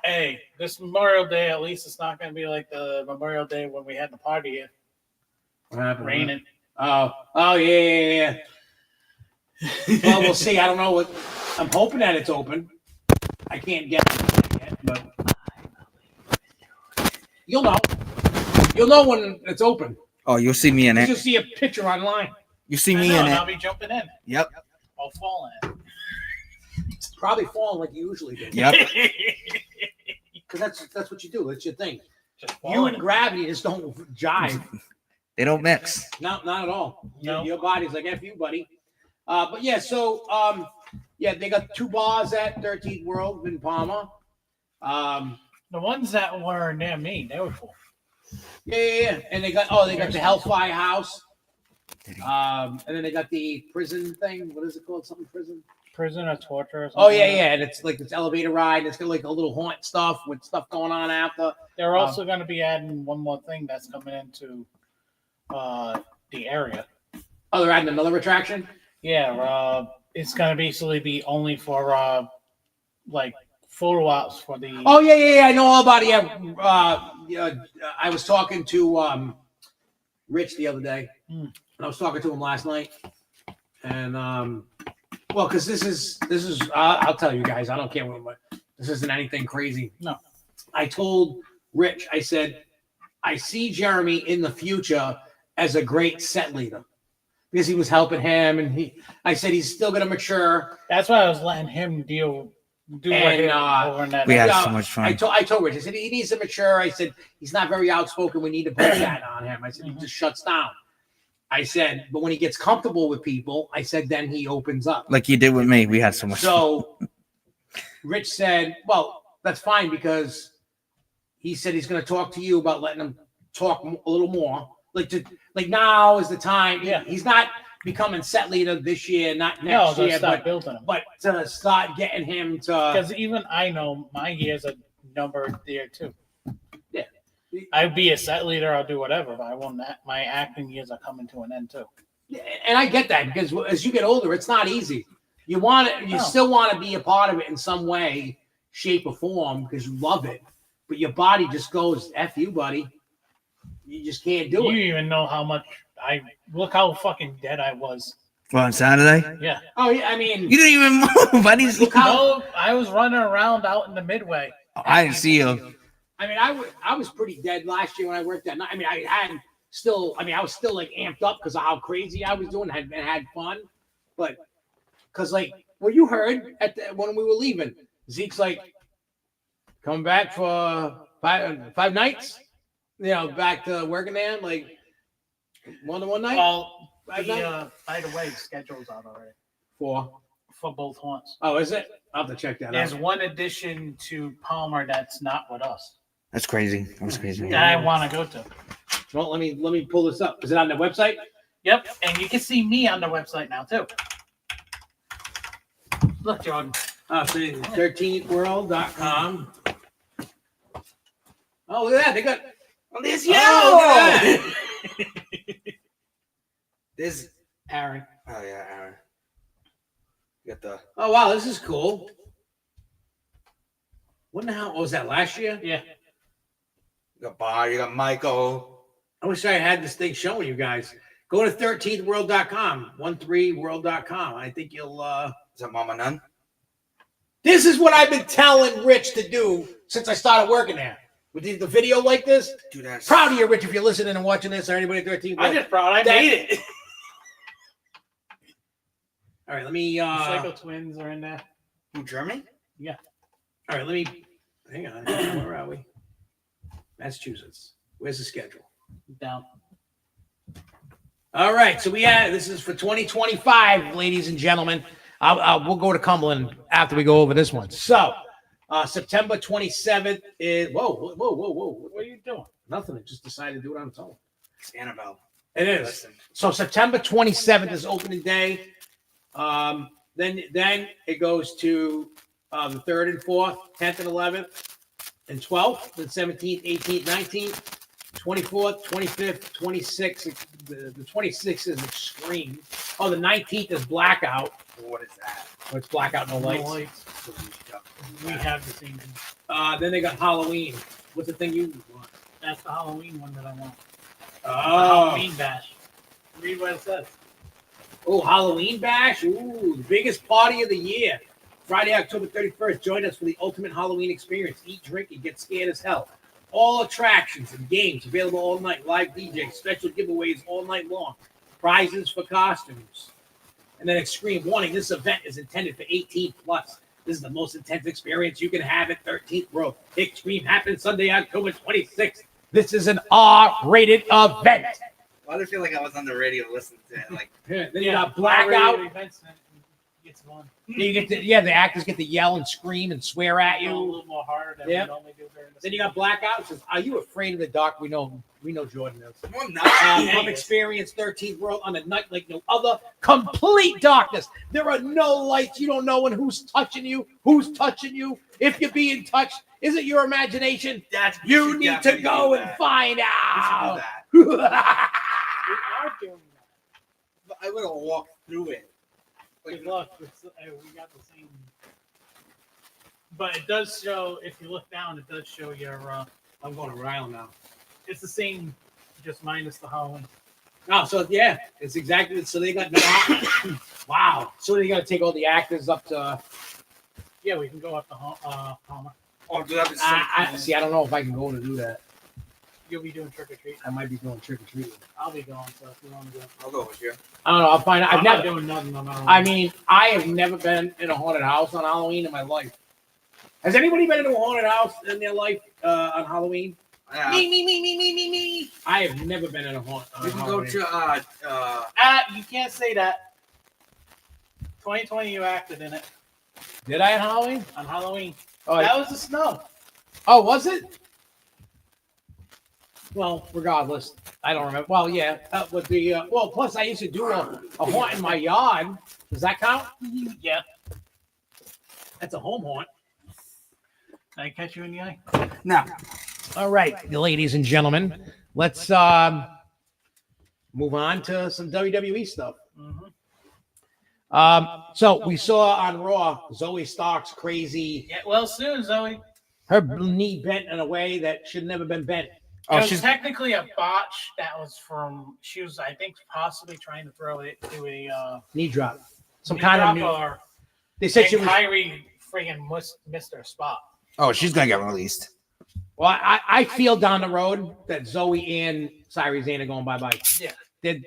Hey, this Memorial Day, at least it's not going to be like the Memorial Day when we had the party here. What happened? Raining. Oh, yeah. Well, we'll see. I don't know what. I'm hoping that it's open. I can't get it yet, but you'll know. You'll know when it's open. Oh, you'll see me in You it. just see a picture online. You see I me know, in and I'll it. be jumping in. Yep. I'll fall in. Probably falling like you usually do. Yep. Because that's what you do. That's your thing. Just You falling. and gravity just don't jive. They don't mix. Not at all. No. Your body's like, F you, buddy. But yeah, so they got 2 bars at 13th World in Palma. The ones that were near me, they were full. Yeah. And they got the Hellfire House. And then they got the prison thing. What is it called? Something prison? Prison or torture or something. Oh, yeah. And it's like this elevator ride. And it's got like a little haunt stuff with stuff going on after. They're also going to be adding one more thing that's coming into the area. Oh, they're adding another attraction? Yeah, it's going to basically be only for like photo ops for the. Oh, yeah. I know all about it. Yeah. I was talking to Rich the other day. And I was talking to him last night. And, well, because this is I'll tell you guys, I don't care what, this isn't anything crazy. No. I told Rich, I said, I see Jeremy in the future as a great set leader because he was helping him. And I said, he's still going to mature. That's why I was letting him do And, over in that. We had area. so much fun. I told Rich, I said, he needs to mature. I said, he's not very outspoken. We need to put that on him. I said, he just shuts down. I said, but when he gets comfortable with people, I said, then he opens up. Like you did with me. We had so much fun. So Rich said, well, that's fine because he said he's going to talk to you about letting him talk a little more. Like now is the time. Yeah. He's not becoming set leader this year, not No, next they'll year, start building them. but to start getting him to. Because even I know my years are numbered there too. Yeah. I'd be a set leader. I'll do whatever, but I won't. My acting years are coming to an end too. And I get that because as you get older, it's not easy. You want it, you No. still want to be a part of it in some way, shape, or form because you love it. But your body just goes, F you, buddy. You just can't do You it. even know how much look how fucking dead I was. Well, on Saturday? Yeah. Oh, yeah. I mean, You didn't even move. I didn't see Look how- No, I was running around out in the midway. I didn't see you. I mean, I was pretty dead last year when I worked that night. I mean, I was still like amped up because of how crazy I was doing and had fun. But because like what you heard when we were leaving, Zeke's like, come back for five nights, back to working there, like one night. Well, By the way, the schedule's out already for both haunts. Oh, is it? I'll have to check that There's out. one addition to Palmer that's not with us That's crazy. That's crazy. that I want to go to. Well, let me pull this up. Is it on the website? Yep, and you can see me on the website now too. Look, Jordan. Oh, so 13thworld.com. Oh, look at that. They got. Oh, there's Oh, look at that. There's Aaron. oh yeah, Aaron. You got the Oh, wow. This is cool. When the hell was that last year? Yeah. you got Bar, you got Michael. I wish I had this thing showing you guys. Go to 13thworld.com, 13world.com. I think you'll. Is that Mama Nun? This is what I've been telling Rich to do since I started working there. With the video like this. Dude, that's Proud of you, Rich, if you're listening and watching this, or anybody at 13th I'm World. just proud I made it. All right, let me. Psycho Twins are in there. Who, Germany? Yeah. All right, let me. Hang on. Where are we? Massachusetts. Where's the schedule? Down. All right, so this is for 2025, ladies and gentlemen. We'll go to Cumberland after we go over this one. So, September 27th is. Whoa. What are you doing? Nothing. I just decided to do it on its own. It's Annabelle. It is. Listen. So September 27th is opening day. Then it goes to the 3rd and 4th, 10th and 11th, and 12th, then 17th, 18th, 19th, 24th, 25th, 26th. The 26th is extreme. Oh, the 19th is blackout. What is that? Oh, it's blackout, no lights. No lights. We have the same thing. Then they got Halloween. What's the thing you want? That's the Halloween one that I want. The Oh, Halloween bash. Read what it says. oh, Halloween bash. Ooh, the biggest party of the year. Friday, October 31st. Join us for the ultimate Halloween experience. Eat, drink, and get scared as hell. All attractions and games available all night. Live DJs, special giveaways all night long. Prizes for costumes. And then extreme warning, this event is intended for 18 plus. This is the most intense experience you can have at 13th World. Extreme happens Sunday, October 26th. This is an R-rated event. Why do I feel like I was on the radio listening to it? Like, Then you got blackout. You get the actors get to yell and scream and swear at A you. little more hard than Yeah. we normally do during the Then you got blackout. It says, "Are you afraid of the dark?" We know Jordan is. no, I'm not. From experience 13th World on a night like no other. Complete darkness. There are no lights. You don't know when who's touching you. If you're being touched, is it your imagination? We You should need to definitely go do and that. find We out. should do that. We are doing that. But I would have walked through it. Good luck. We got the same. But it does show, if you look down, it does show your. I'm going to Rhode Island now. It's the same, just minus the Halloween. Oh, so yeah, it's exactly. So they got no. Wow. So they got to take all the actors up to. Yeah, we can go up to Palmer. Oh, dude, that was so I cool. see. I don't know if I can go to do that. You'll be doing trick or treat. I might be going trick or treating. I'll be going. So if you want to go, I'll go with you. I don't know. I'll find out. I'm I've not never. doing nothing on Halloween. I mean, I have never been in a haunted house on Halloween in my life. Has anybody been in a haunted house in their life on Halloween? Yeah. Me. I have never been in a haunted. We can go to You can't say that. 2020, you acted in it Did I on Halloween? on Halloween. Oh, That was the snow. oh, was it? Well, regardless, I don't remember. Well, yeah, with the well, plus I used to do a haunt in my yard. Does that count? Yeah. That's a home haunt. Did I catch you in the eye? no. All right, ladies and gentlemen, let's move on to some WWE stuff. Mm-hmm. So we saw on Raw ZOEY Stark's crazy. Get well soon, Zoe. Her knee bent in a way that should never been bent. Oh, It was she's technically a botch that was from. She was, I think, possibly trying to throw it to a Knee drop. Some knee kind of drop knee. or They said she was. Kyrie friggin' missed her spot. oh, she's gonna get released. Well, I feel down the road that Zoe and Cyrus Zane are going bye-bye. Yeah. The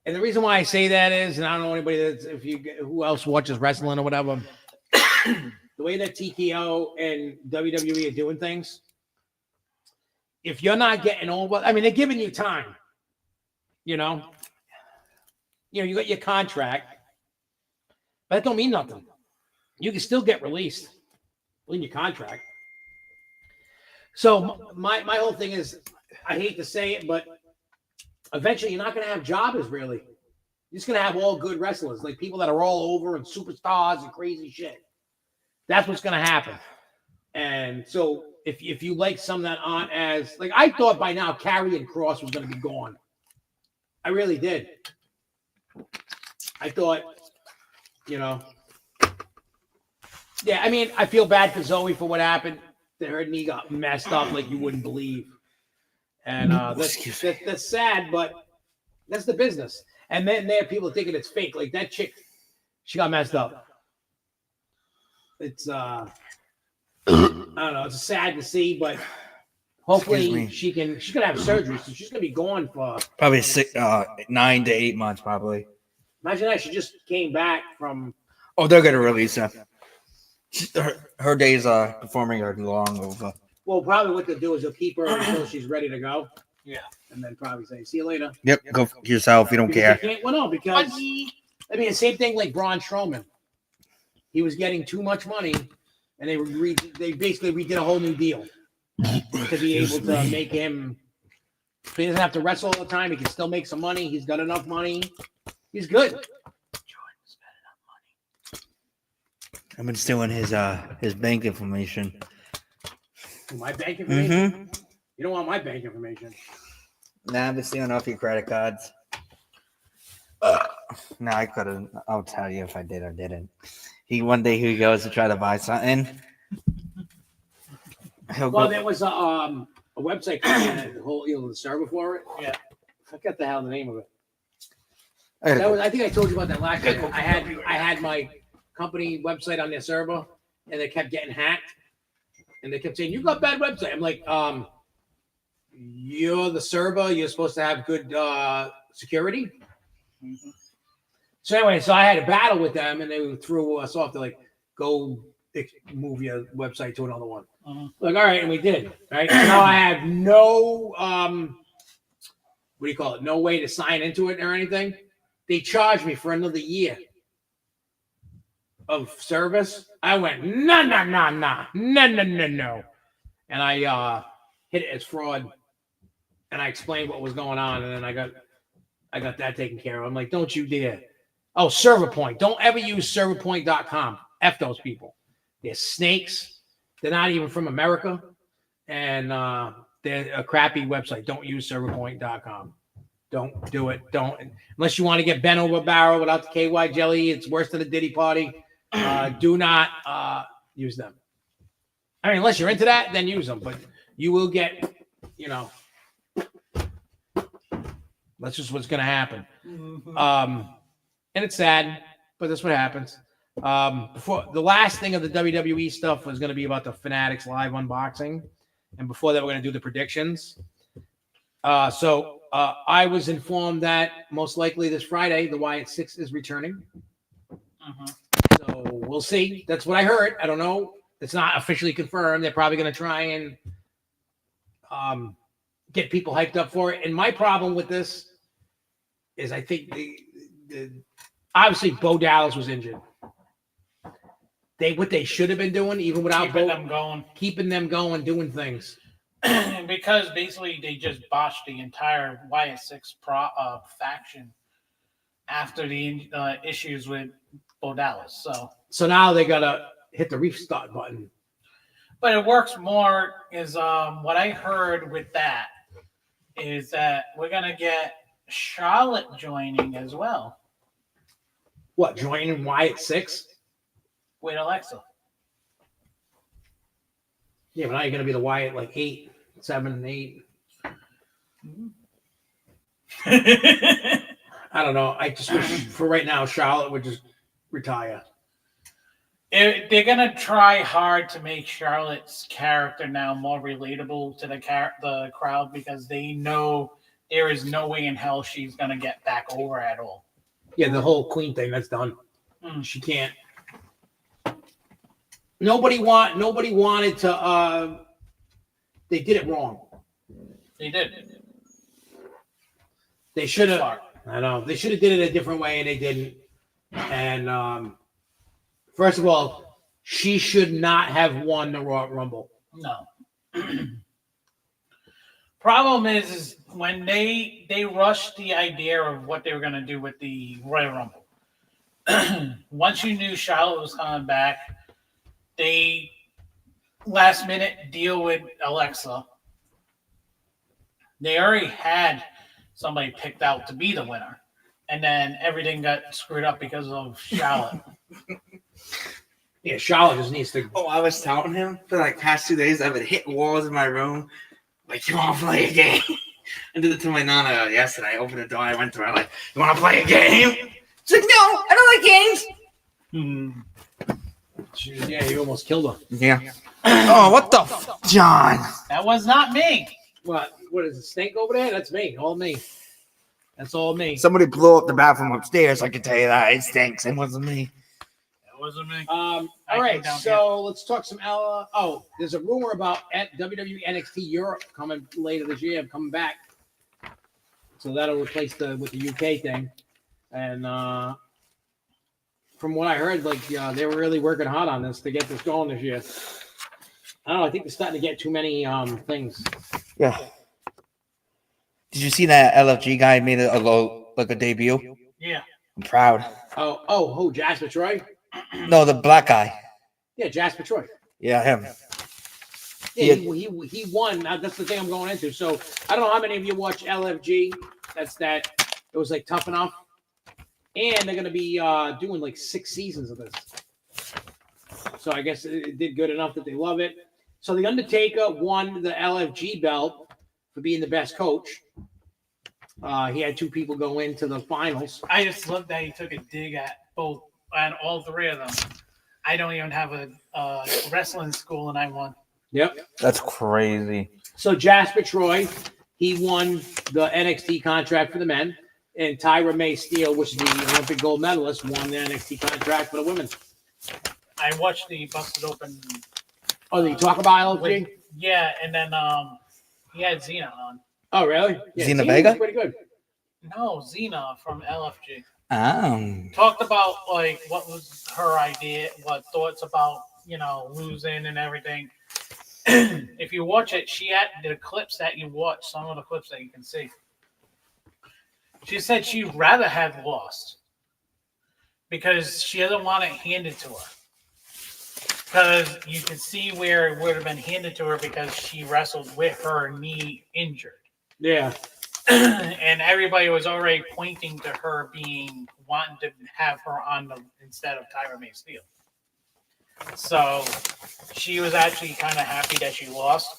and the reason why I say that is, and I don't know anybody that's who else watches wrestling or whatever. The way that TKO and WWE are doing things, if you're not getting over, I mean, they're giving you time. You know, you got your contract, but that don't mean nothing. You can still get released in your contract. So my whole thing is, I hate to say it, but eventually you're not going to have jobbers really. You're just going to have all good wrestlers, like people that are all over and superstars and crazy shit. That's what's going to happen. And so if you like some that aren't as, like, I thought by now Karrion Kross was going to be gone. I really did. I thought, yeah, I mean, I feel bad for Zoe for what happened. That her knee got messed up like you wouldn't believe. And that's sad, but that's the business. And then there are people thinking it's fake. Like that chick, she got messed up. It's I don't know, it's sad to see, but hopefully she's gonna have surgery, so she's gonna be gone for probably 9 to 8 months, probably. Imagine that she just came back from. Oh, they're gonna release her. Her days performing are long over. Well, probably what they'll do is they'll keep her until she's ready to go. Yeah. And then probably say, see you later. Yep, go for yourself. You don't care. Well, no, because I mean, the same thing like Braun Strowman. He was getting too much money, and they basically redid a whole new deal to be able to make him. So he doesn't have to wrestle all the time. He can still make some money. He's got enough money. He's good. I've been stealing his bank information. My bank information? Mm-hmm. You don't want my bank information. Nah, I've been stealing off your credit cards. No, I couldn't. I'll tell you if I did or didn't. One day he goes to try to buy something. There was a website that the whole the server for it. Yeah, I forgot the hell the name of it. I think I told you about that last time. I had my company website on their server, and they kept getting hacked, and they kept saying, "You got bad website." I'm like, you're the server. You're supposed to have good security. Mm-hmm. So anyway, I had a battle with them, and they threw us off. They're like, "Go move your website to another one." Uh-huh. Like, all right, and we did. Right now, I have no what do you call it? No way to sign into it or anything. They charged me for another year of service. I went, no. And I hit it as fraud. And I explained what was going on. And then I got that taken care of. I'm like, don't you dare. Oh, ServerPoint. Don't ever use serverpoint.com. F those people. They're snakes. They're not even from America. And they're a crappy website. Don't use serverpoint.com. Don't do it. Don't. Unless you want to get bent over a barrel without the KY jelly. It's worse than a Diddy party. Do not use them. I mean, unless you're into that, then use them. But you will get, that's just what's going to happen. Mm-hmm. And it's sad, but that's what happens. Before the last thing of the WWE stuff was going to be about the Fanatics live unboxing. And before that, we're going to do the predictions. So I was informed that most likely this Friday, the Wyatt 6 is returning. Uh-huh. So we'll see. That's what I heard. I don't know. It's not officially confirmed. They're probably going to try and get people hyped up for it. And my problem with this is I think obviously Bo Dallas was injured. What they should have been doing, even without keeping them going, doing things. Because basically they just botched the entire Wyatt 6 faction after the issues with Bo Dallas. So now they gotta hit the restart button. But it works more is what I heard with that is that we're gonna get Charlotte joining as well. What, joining Wyatt 6? With Alexa. Yeah, but now you're gonna be the Wyatt like 8, 7, 8. Mm-hmm. I don't know. I just wish for right now Charlotte would just retire. They're gonna try hard to make Charlotte's character now more relatable to the crowd because they know there is no way in hell she's gonna get back over at all. Yeah, the whole Queen thing, that's done. She can't. Nobody wanted to. They did it wrong. They did. They should have. Smart. I know they should have did it a different way, and they didn't. And first of all, she should not have won the Royal Rumble. No. Problem is when they rushed the idea of what they were going to do with the Royal Rumble. Once you knew Charlotte was coming back, they last minute deal with Alexa. They already had somebody picked out to be the winner, and then everything got screwed up because of Charlotte. Yeah, Charlotte just needs to. Oh, I was telling him for like past 2 days I've been hitting walls in my room. Like, you want to play a game? I did it to my nana yesterday. I opened the door. I went to her like, you want to play a game? She's like, no, I don't like games. Yeah, you almost killed her. Yeah. Oh, what the John? That was not me. What is it? Snake over there? That's me. All me. That's all me. Somebody blew up the bathroom upstairs. I can tell you that. It stinks. It wasn't me. That wasn't me. All right, so let's talk some there's a rumor about WWE NXT Europe coming later this year, coming back. So that'll replace with the UK thing. And from what I heard, like they were really working hard on this to get this going this year. I don't know, I think they're starting to get too many things. Yeah. Did you see that LFG guy made a debut? Yeah. I'm proud. Oh, Jasper Troy? No, the black guy. Yeah, Jasper Troy. Yeah, him. Yeah, he won. Now, that's the thing I'm going into. So I don't know how many of you watch LFG. It was like Tough Enough. And they're going to be doing like 6 seasons of this. So I guess it did good enough that they love it. So The Undertaker won the LFG belt for being the best coach. He had 2 people go into the finals. I just love that he took a dig at all 3 of them. I don't even have a wrestling school, and I won. Yep. That's crazy. So Jasper Troy, he won the NXT contract for the men. And Tyra May Steele, which is the Olympic gold medalist, won the NXT contract for the women. I watched the Busted Open. Oh, did you talk about LFG? Yeah, and then he had Xena on. Oh, really? Yeah, Xena Xena's Vega? pretty good. No, Xena from LFG. Oh. Talked about like what was her idea, what thoughts about losing and everything. If you watch it, she had the clips that you watch, some of the clips that you can see. She said she'd rather have lost because she doesn't want it handed to her. Because you can see where it would have been handed to her because she wrestled with her knee injured. Yeah. And everybody was already pointing to her wanting to have her on instead of Tyra May Steele. So she was actually kind of happy that she lost.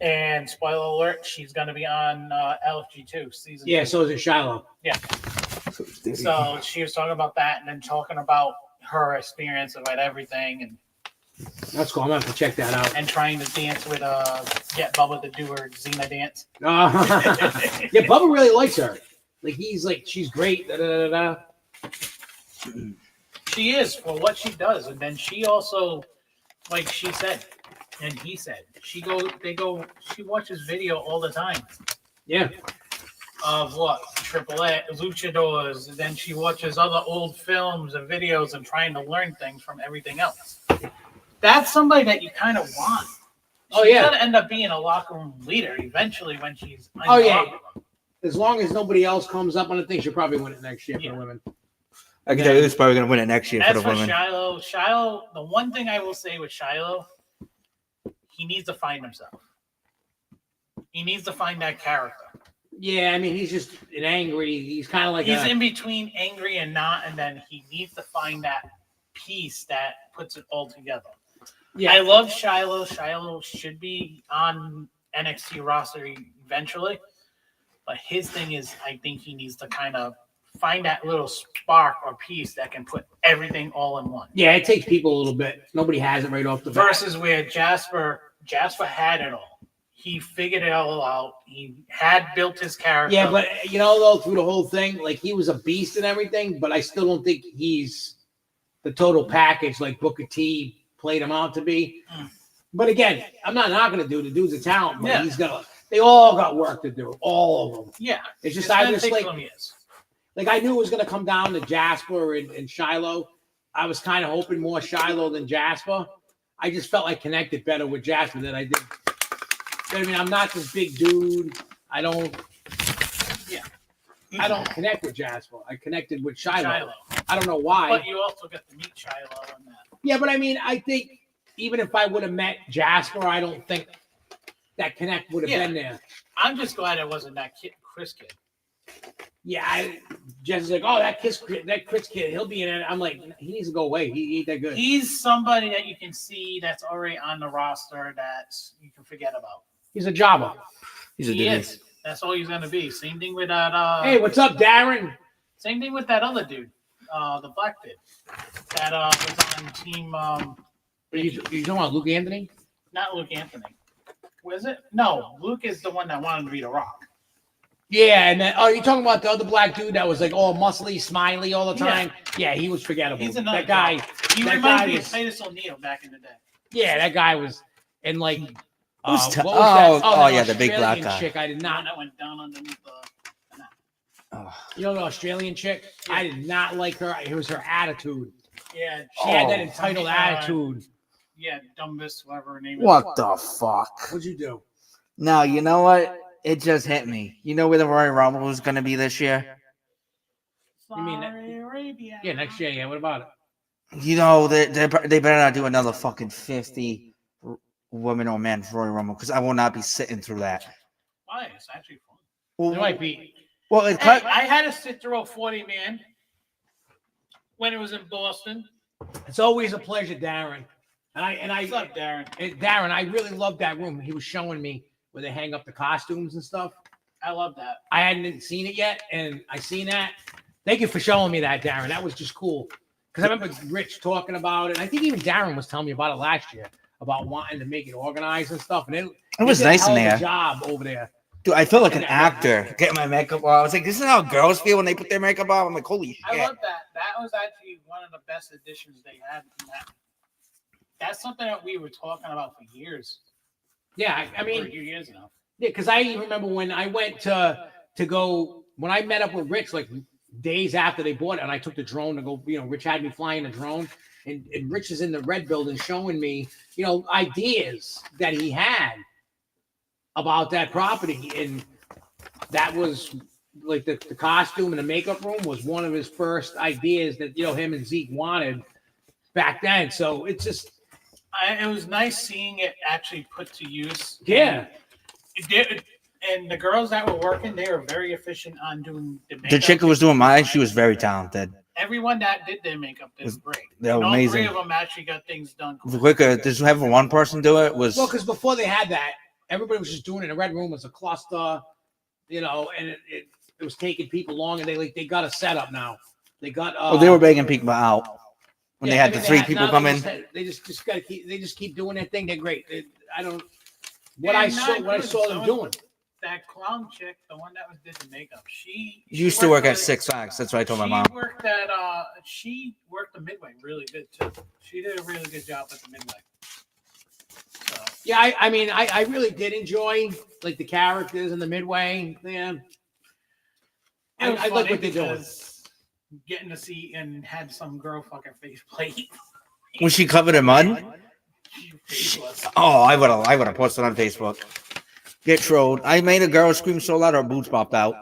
And spoiler alert, she's going to be on LFG 2 season 2. Yeah, so is it Shiloh. Yeah. So she was talking about that and then talking about her experience about everything and That's cool. I'm going to have to check that out. and trying to dance with get Bubba to do her Xena dance. Yeah, Bubba really likes her. Like, he's like, she's great. Da, da, da, da. She is for what she does, and then she also, like she said, and he said, she watches video all the time Yeah. of what Triple A, luchadors, and then she watches other old films and videos and trying to learn things from everything else. That's somebody that you kind of want. Oh, She's yeah. gonna end up being a locker room leader eventually when she's. in Oh, the yeah. locker room. As long as nobody else comes up on the thing, she'll probably win it next year for Yeah. the women. I can tell you who's probably going to win it next year for As the for women. Shiloh, Shiloh, the one thing I will say with Shiloh, he needs to find himself. He needs to find that character. Yeah, I mean, he's just an angry. He's kind of like He's in between angry and not, and then he needs to find that piece that puts it all together. Yeah. I love Shiloh. Shiloh should be on NXT roster eventually, but his thing is, I think he needs to kind of find that little spark or piece that can put everything all in one. Yeah, it takes people a little bit. Nobody has it right off the bat. Versus where Jasper had it all. He figured it all out. He had built his character. Yeah, but though, through the whole thing, like, he was a beast and everything, but I still don't think he's the total package like Booker T played him out to be. But again, I'm not knocking the dude. The dude's a talent, but Yeah. he's got They all got work to do. All of them. Yeah. It's just It's I gonna just take them years. like I knew it was going to come down to Jasper and Shiloh. I was kind of hoping more Shiloh than Jasper. I just felt I connected better with Jasper than I did. You know what I mean, I'm not this big dude. I don't connect with Jasper. I connected with Shiloh. I don't know why. But you also got to meet Shiloh and that. Yeah, but I mean, I think even if I would have met Jasper, I don't think that connect would have been there. I'm just glad it wasn't that Chris kid. Yeah, Jess is like, oh, that Chris kid, he'll be in it. I'm like, he needs to go away. He ain't that good. He's somebody that you can see that's already on the roster that you can forget about. He's a jobber. He is. That's all he's gonna be. Same thing with that. Hey, what's up, Darren? Same thing with that other dude, the black kid that was on team. You talking about Luke Anthony? Not Luke Anthony. Was it? No, Luke is the one that wanted to be the Rock. Yeah, and then you're talking about the other black dude that was like all muscly, smiley all the time. Yeah, he was forgettable. He's another that guy. He reminds me of Titus O'Neil back in the day. Yeah, that guy was, and like, Who's what was that? the big black guy. Chick. I did The not. one that went down underneath the. You know the Australian chick? Yeah. I did not like her. It was her attitude. Yeah, She had that entitled attitude. Yeah, Dumbus, whatever her name is. What the fuck? What'd you do? No, you know what? It just hit me. You know where the Royal Rumble was going to be this year? You mean Saudi Arabia. Yeah, next year. Yeah, what about it? You know, they better not do another fucking 50 women or men Royal Rumble because I will not be sitting through that. Why? It's actually fun. Well, It might be. well, it Hey, cut. I had to sit through a 40-man when it was in Boston. It's always a pleasure, Darren. And I What's up, Darren? Darren, I really loved that room. He was showing me where they hang up the costumes and stuff. I love that. I hadn't seen it yet, and I seen that. Thank you for showing me that, Darren. That was just cool. Because I remember Rich talking about it. I think even Darren was telling me about it last year, about wanting to make it organized and stuff. And it was did a nice in hell of a there. job over there. Dude, I felt like an actor getting my makeup on. I was like, this is how girls feel when they put their makeup on. I'm like, holy I shit. love that. That was actually one of the best additions they had. In that. That's something that we were talking about for years. Yeah, I For a mean, few years now. yeah, because I remember when I went to go, when I met up with Rich, like days after they bought it, and I took the drone to go, Rich had me flying a drone, and Rich is in the red building showing me, ideas that he had about that property. And that was like the costume and the makeup room was one of his first ideas that, him and Zeke wanted back then. So it's just, It was nice seeing it actually put to use. yeah. It did, and the girls that were working, they were very efficient on doing the makeup. The chick who was doing mine, she was very talented. Everyone that did their makeup did great. They were And all three amazing. of them actually got things done. The quicker, just having one person do it was. Well, because before they had that, everybody was just doing it. The red room was a cluster, and it was taking people long. And they got a setup now. They got. They were begging people out when they had the three people now come in. They just got to keep. They just keep doing their thing. They're great. I don't. And I not saw them good. doing. That clown chick, the one that did the makeup, she Used to work worked at Six Flags. That's what I told my mom. She worked the midway really good too. She did a really good job at the midway. So Yeah, I mean, I really did enjoy like the characters in the midway. Yeah, it was I like funny what they're doing. because getting to see and had some girl fucking face plate. Was she covered in mud? Faceless. Oh, I would have posted on Facebook. Get trolled. I made a girl scream so loud her boots popped out.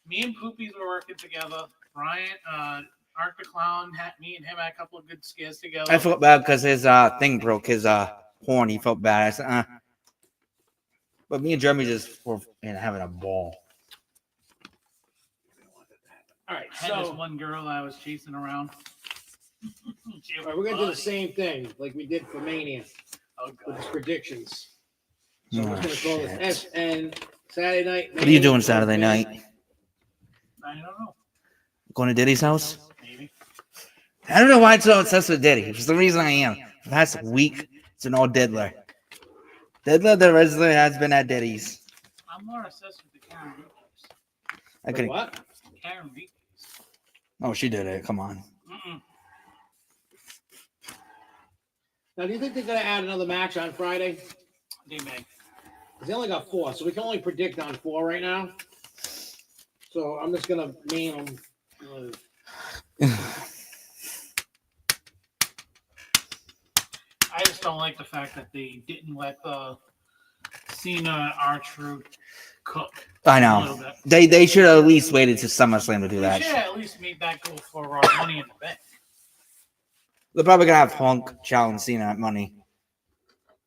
Me and Poopies were working together. Brian, Art the Clown, me and him had a couple of good scares together. I felt bad because his thing broke, his horn. He felt bad. I said, But me and Jeremy just were having a ball. All right, I had this so one girl I was chasing around. all right, we're gonna do the same thing like we did for Mania Oh, with God. his predictions. So Oh, we're gonna call shit. this SN Saturday night. What are you doing Saturday night? I don't know. Going to Diddy's house? Maybe. I don't know why it's so obsessed with Diddy. For some reason I am. For the past week, it's an all Diddler. Diddler, the resident, has been at Diddy's. I'm more obsessed with the Karen Reeves. I could. What? Karen Reeves. Oh, she did it. Come on. Mm-mm. Now, do you think they're gonna add another match on Friday? They may. They only got 4, so we can only predict on 4 right now. So I'm just gonna name them. I just don't like the fact that they didn't let the Cena R-Truth cook. I a little know. bit. They should have at least waited to SummerSlam to do They that. should Shit. at least made that go for Money in the Bank. They're probably gonna have Punk challenge Cena at Money,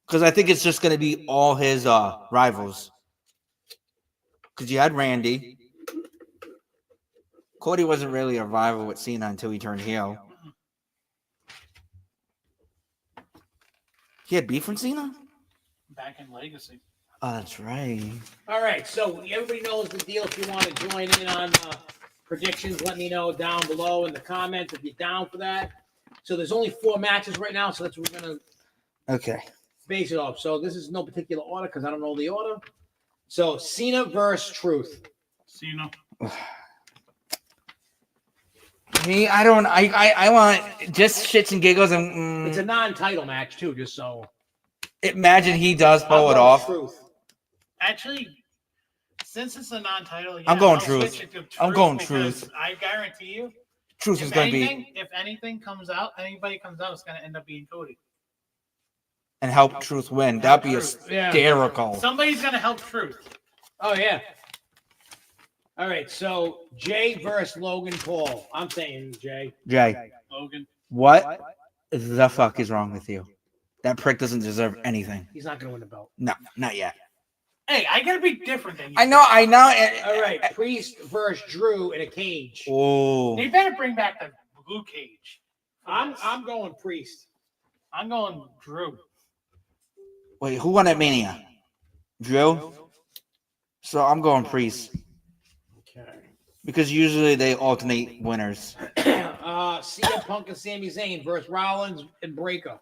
because I think it's just gonna be all his rivals. Because you had Randy. Cody wasn't really a rival with Cena until he turned heel. He had beef from Cena? Back in Legacy. Oh, that's right. All right, so everybody knows the deal. If you want to join in on predictions, let me know down below in the comments if you're down for that. So there's only 4 matches right now, so that's what we're gonna Okay. base it off. So this is no particular order because I don't know the order. So Cena versus Truth. Cena. Me, I don't. I want just shits and giggles and. It's a non-title match too, just so. Imagine he does pull I'll it go off. Truth. Actually, since it's a non-title, I'm going I'll Truth. switch it to I'm going because Truth. I guarantee you, Truth is going to be if anything comes out, anybody comes out, it's going to end up being Cody. and help Truth win. That'd be Yeah. hysterical. Somebody's going to help Truth. Oh yeah. All right, so Jay versus Logan Paul. I'm saying Jay. Jay, Logan. what the fuck is wrong with you? That prick doesn't deserve anything. He's not going to win the belt. No, not yet. Hey, I got to be different than you. I know. All right, Priest versus Drew in a cage. Oh, They better bring back the blue cage. I'm going Priest. I'm going Drew. wait, who won at Mania? Drew. So I'm going Priest Okay. because usually they alternate winners. CM Punk and Sami Zayn versus Rollins and Breaker.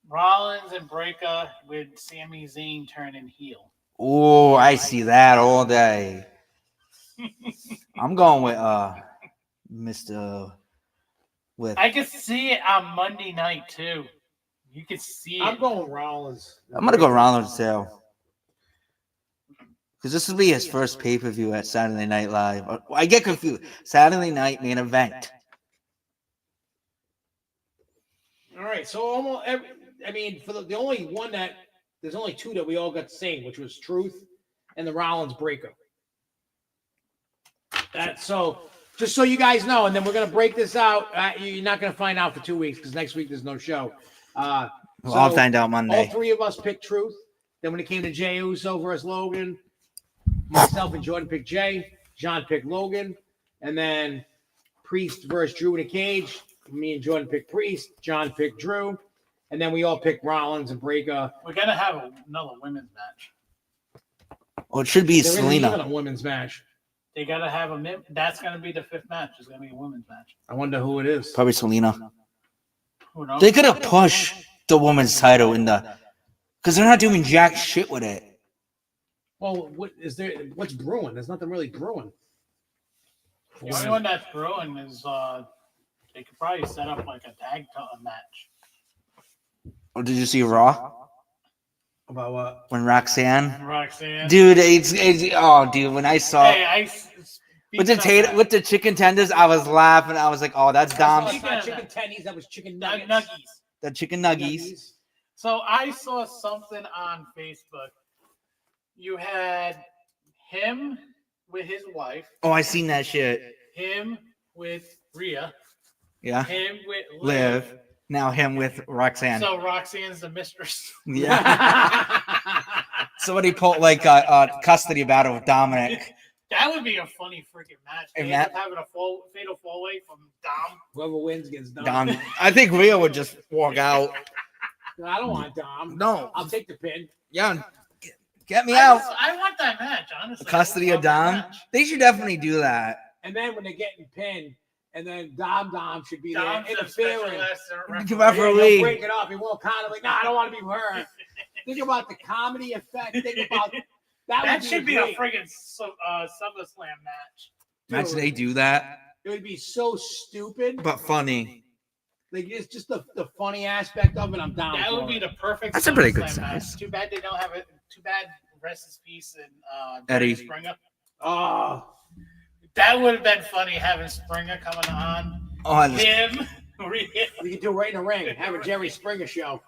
Rollins and Breaker with Sami Zayn turning heel. Oh, I see that all day. I'm going with Mr. With. I could see it on Monday night too. You could see it. I'm going Rollins. I'm gonna go Rollins too. Because this will be his first pay-per-view at Saturday Night Live. I get confused. Saturday Night Main Event. All right, so almost every, for the only one that there's only 2 that we all got the same, which was Truth and the Rollins Breaker. That so just so you guys know, and then we're gonna break this out. You're not gonna find out for 2 weeks because next week there's no show. I'll find out All Monday. 3 of us picked Truth. Then when it came to Jey Uso versus Logan, myself and Jordan picked Jay. John picked Logan, and then Priest versus Drew in a cage. Me and Jordan picked Priest. John picked Drew, and then we all picked Rollins and Breaker. We're gonna have another women's match. Oh, it should be There isn't even Selena. a women's match. They gotta have that's gonna be the 5th match. It's gonna be a women's match. I wonder who it is. Probably Selena. Who knows? They could have pushed the women's title in the, because they're not doing jack shit with it. Well, what is there? What's brewing? There's nothing really brewing. The only one that's brewing is they could probably set up like a tag match. Or did you see Raw About what? when Roxanne? And Roxanne. Dude, it's dude, when I saw Hey, with the chicken tenders, I was laughing. I was like, oh, that's Dom's. That's not chicken tendies. That was chicken nuggets. Nuggies. The chicken nuggies. So I saw something on Facebook. You had him with his wife, Oh, I seen that shit. him with Rhea, Yeah. him with Liv. Now him with Roxanne. So Roxanne's the mistress. Yeah. Somebody pulled like a custody battle with Dominic. That would be a funny freaking match. They And end up that- having a fatal four-way from Dom. Whoever wins gets Dom. Dom. I think Rhea would just walk out. No, I don't want Dom. No. I'll take the pin. Yeah. Get me out. I want that match, honestly. Custody I of would love that Dom. match. They should definitely do that. And then when they're getting pinned, and then Dom should be Dom's there the special interfering. referee. Referee. He'll break it up. He won't kind of like, I don't want to be her. Think about the comedy effect. Think about That should be a great. friggin' SummerSlam match. Imagine they do that, It would be so stupid. but funny. Like it's just the funny aspect of it. I'm down. That for would be it. the perfect. That's a pretty good SummerSlam match. size. Too bad they don't have it. too bad. Rest in peace and Eddie. Springer. Oh, That would have been funny having Springer coming on. Him. we could do it right in the ring. Have a Jerry Springer show.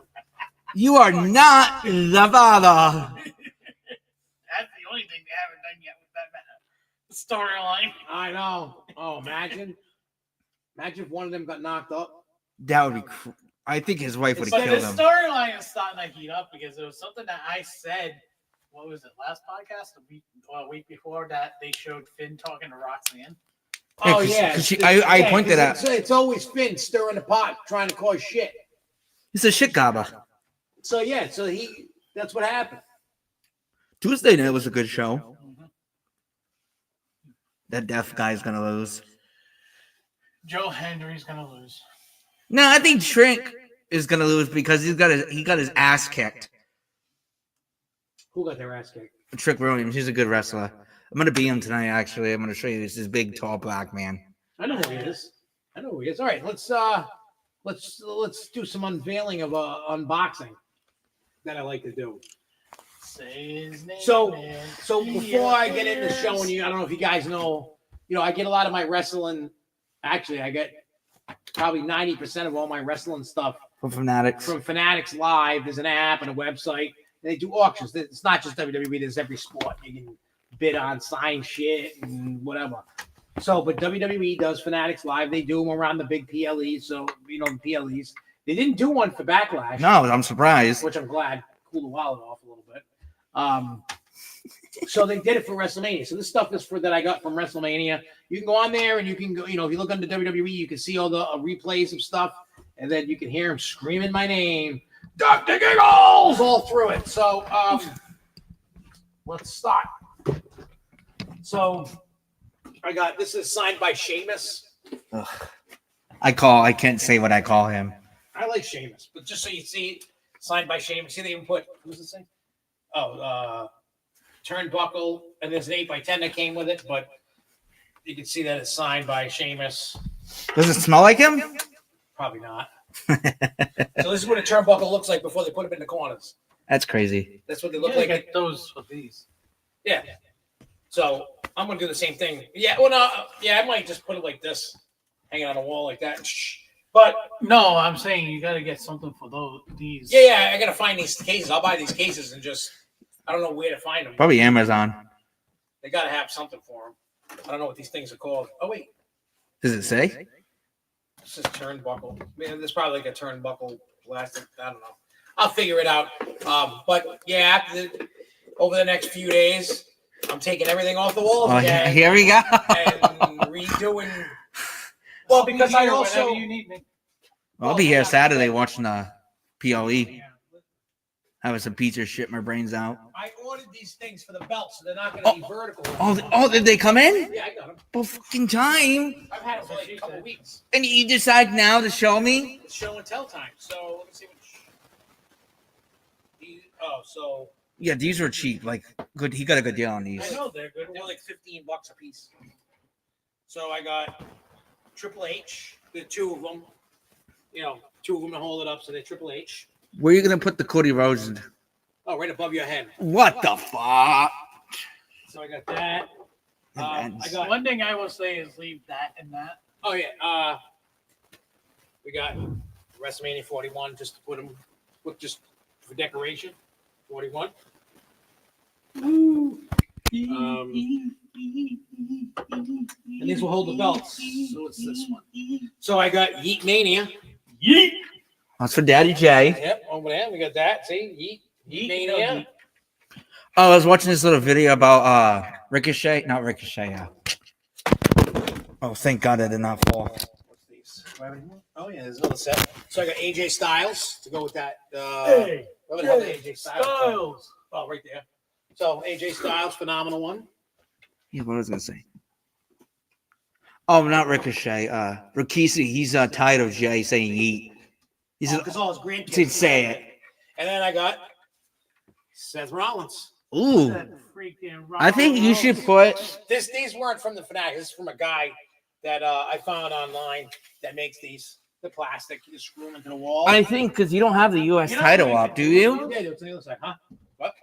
You are not the father. That's the only thing they haven't done yet with that storyline. I know. Oh, imagine if one of them got knocked up. That would be. I think his wife would have But the killed him. storyline is starting to heat up because it was something that I said. What was it? Last podcast, a week before that, they showed Finn talking to Roxanne. Oh, 'cause- yeah. 'cause I pointed out. It's always Finn stirring the pot, trying to cause shit. He's a shit gobber. So, yeah, that's what happened. Tuesday night was a good show. Mm-hmm. That deaf guy's gonna lose. Joe Henry's gonna lose. No, I think Trink is gonna lose because he got his ass kicked. Who got their ass kicked? Trick Williams, he's a good wrestler. I'm gonna beat him tonight. Actually, I'm gonna show you this big, tall, black man. I know who he is. All right, let's do some unveiling of unboxing that I like to do. Say his name. So before I get into showing you, I don't know if you guys know, I get a lot of my wrestling. Actually, I get probably 90% of all my wrestling stuff From Fanatics. from Fanatics Live. There's an app and a website. They do auctions. It's not just WWE. There's every sport. You can bid on, sign shit, and whatever. So, but WWE does Fanatics Live. They do them around the big PLEs. So, the PLEs. They didn't do one for Backlash. No, I'm surprised. Which I'm glad. Cool the wallet off a little bit. So they did it for WrestleMania. So this stuff is that I got from WrestleMania. You can go on there and you can go, if you look under WWE, you can see all the replays of stuff. And then you can hear him screaming my name. Dr. Giggles all through it. So let's start. So this is signed by Sheamus. Ugh. I can't say what I call him. I like Sheamus, but just so you see, signed by Sheamus. See, they even put, who's this thing? Oh, turnbuckle, and there's an 8x10 that came with it, but you can see that it's signed by Sheamus. Does it smell like him? Probably not. So this is what a turnbuckle looks like before they put them in the corners. That's crazy. That's what they look Yeah, like. get those for these. Yeah. So I'm gonna do the same thing. Yeah. Well, no. Yeah, I might just put it like this, hanging on a wall like that. But No, I'm saying you got to get something for these. yeah, I gotta find these cases. I'll buy these cases and I don't know where to find them. Probably Amazon. They gotta have something for them. I don't know what these things are called. Oh wait, Does it say? this is turnbuckle. Man, there's probably like a turnbuckle plastic. I don't know. I'll figure it out. But yeah, over the next few days, I'm taking everything off the walls Oh, again here we go. and redoing. Well, because I also Whenever you need me. I'll be here Saturday watching the PLE. Having some pizza, shit my brains out. I ordered these things for the belt, so they're not going to be vertical. Oh, did they come in? Yeah, I got them. Oh, fucking time. I've had them for like a couple weeks. And you decide now to show me? It's show and tell time. So let me see what. So Yeah, these were cheap. Like, good. He got a good deal on I these. know they're good. They're like $15 a piece. So I got Triple H. There are two of them. Two of them to hold it up, so they're Triple H. Where are you gonna put the Cody Rhodes? Oh, right above your head. What the fuck? So I got that. I got. One thing I will say is leave that and that. Oh yeah. We got WrestleMania 41 just to put them, just for decoration. 41. And these will hold the belts. So it's this one. So I got Yeet Mania. Yeet. That's for Daddy J. Yep, over there. We got that. See? Yeet Mania. Oh, I was watching this little video about Ricochet. Not Ricochet, Oh, thank God I did not fall. What's these? Oh, yeah, there's another set. So I got AJ Styles to go with that. Hey, where the hell did AJ Styles? Styles. Oh, right there. So AJ Styles, phenomenal one. Yeah, what was I gonna say? Oh, not Ricochet. Rikishi, he's tired of Jay saying yeet. He said, Because all his grandkids he'd say it. And then I got Seth Rollins. Ooh. That freaking I think you should put. These weren't from the Fanatics. This is from a guy that I found online that makes these. The plastic. You just screw them into the wall. I think because you don't have the U.S. title up, do you? Yeah, it's on the other side, huh? What?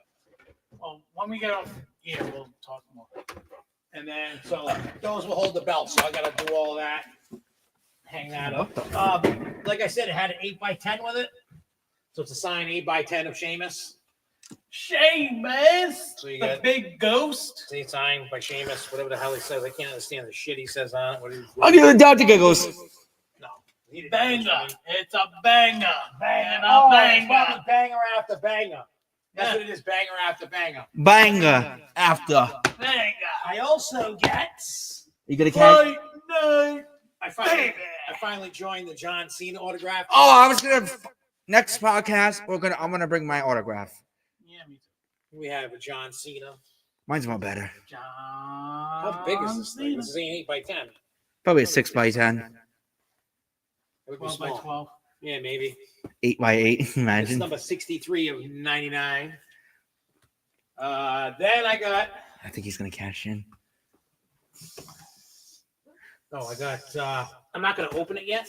When we get off here, we'll talk more. And then, so those will hold the belt. So I got to do all that. Hang that up. Like I said, it had an 8x10 with it. So it's a signed 8x10 of Sheamus. Sheamus, So you the got big ghost. see signed by Sheamus, whatever the hell he says. I can't understand the shit he says on it. What is I'll give the Dr. Giggles. no. He didn't Banger. mention it. It's a banger. And a Oh, it's banger. probably banger after banger. That's Yeah. what it is, banger after banger. Banger after. Banger. I also get You gonna catch? Fight night. I finally joined the John Cena autograph. Oh, I was gonna. Next podcast, I'm gonna bring my autograph. Yeah, me too. We have a John Cena. Mine's more better. John. How big is this thing? This is an 8x10. Probably a 6x10, It would be 12 by small. 12. Yeah, maybe. 8x8. This is Imagine. number 63 of 99. Then I got. I think he's gonna cash in. Oh, I got. I'm not going to open it yet.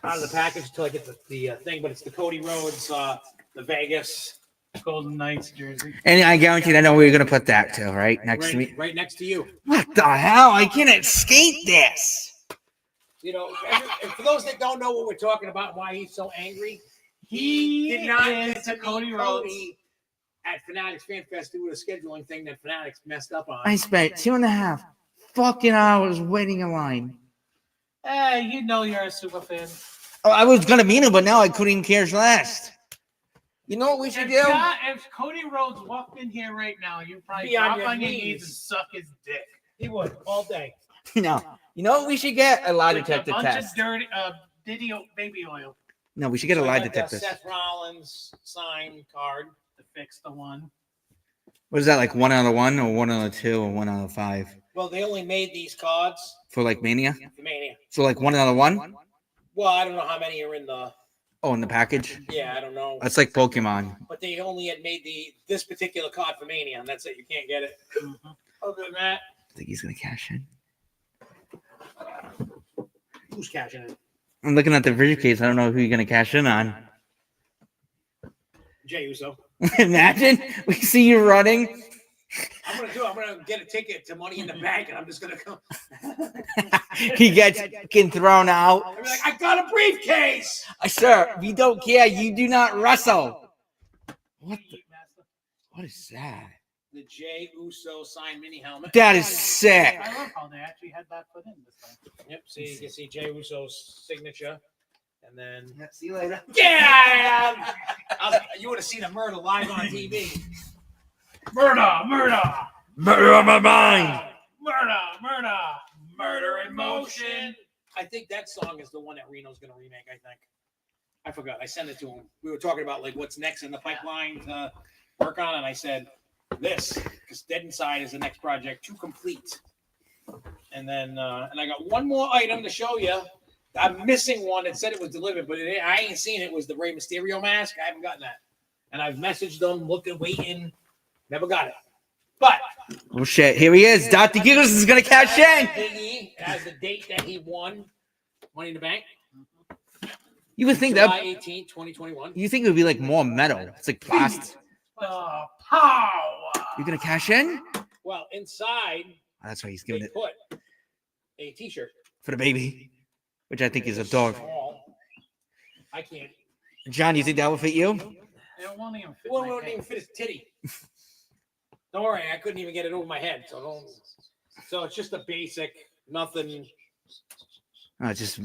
Out of the package until I get the thing, but it's the Cody Rhodes, the Vegas. Golden Knights jersey. And I guarantee I know where you're gonna put that too, right next to me. Right next to you. What the hell? I can't escape this. You know, and for those that don't know what we're talking about, and why he's so angry, He did not is get to the Cody meet Rhodes. Cody at Fanatics Fan Fest due to a scheduling thing that Fanatics messed up on. I spent 2.5 fucking hours waiting in line. You know you're a super fan. Oh, I was gonna meet him, but now I couldn't even care last. You know what we should do? If Cody Rhodes walked in here right now, you'd probably Be on drop your on your knees. knees and suck his dick. He would all day. No. You know what we should get? A lie With detector a bunch test. of dirty baby oil No, we should get a So I lie got the detector. Seth Rollins signed card. to fix the one. What is that, like 1 out of 1 or 1 out of 2 or 1 out of 5? Well, they only made these cards For like Mania? for Mania. So like 1 out of 1? Well, I don't know how many are in the. Oh, in the package? Yeah, I don't know. That's like Pokemon. But they only had made this particular card for Mania, and that's it. You can't get it. Other than that, I think he's gonna cash in. who's catching it? I'm looking at the video case. I don't know who you're gonna cash in on. Jay Uso. Imagine we see you running. I'm gonna get a ticket to Money in the Bank, and I'm just gonna come. He gets getting thrown out. I'll be like, I got a briefcase. Sir, we don't care. You do not wrestle. What is that? The Jay Uso signed mini helmet. That is sick. I love how they actually had that put in this time. Yep. See, you can see Jay Uso's signature, and then See you later. yeah, you would have seen a murder live on TV. Murder Murder on my mind. in motion. I think that song is the one that Reno's gonna remake. I think. I forgot. I sent it to him. We were talking about like what's next in the pipeline to work on, and I said this because Dead Inside is the next project to complete. And then and I got one more item to show you. I'm missing one that said it was delivered, but I ain't seen it. It was the Rey Mysterio mask. I haven't gotten that, and I've messaged them, looking, waiting, never got it. But Oh shit! Here he is. Dr. Giggles is gonna cash in. Biggie has the date that he won Money in the Bank. You would think July that. 18th, 2021. You think it would be like more metal? It's like plastic. The power. You're gonna cash in? Well, inside Oh, that's why he's they giving it put a T-shirt. for the baby, which I think is a dog. Small. I can't. John, you think that will fit you? It won't even fit Well, it my won't head. even fit his titty. Don't worry, I couldn't even get it over my head. So don't. So it's just a basic, nothing. Oh, just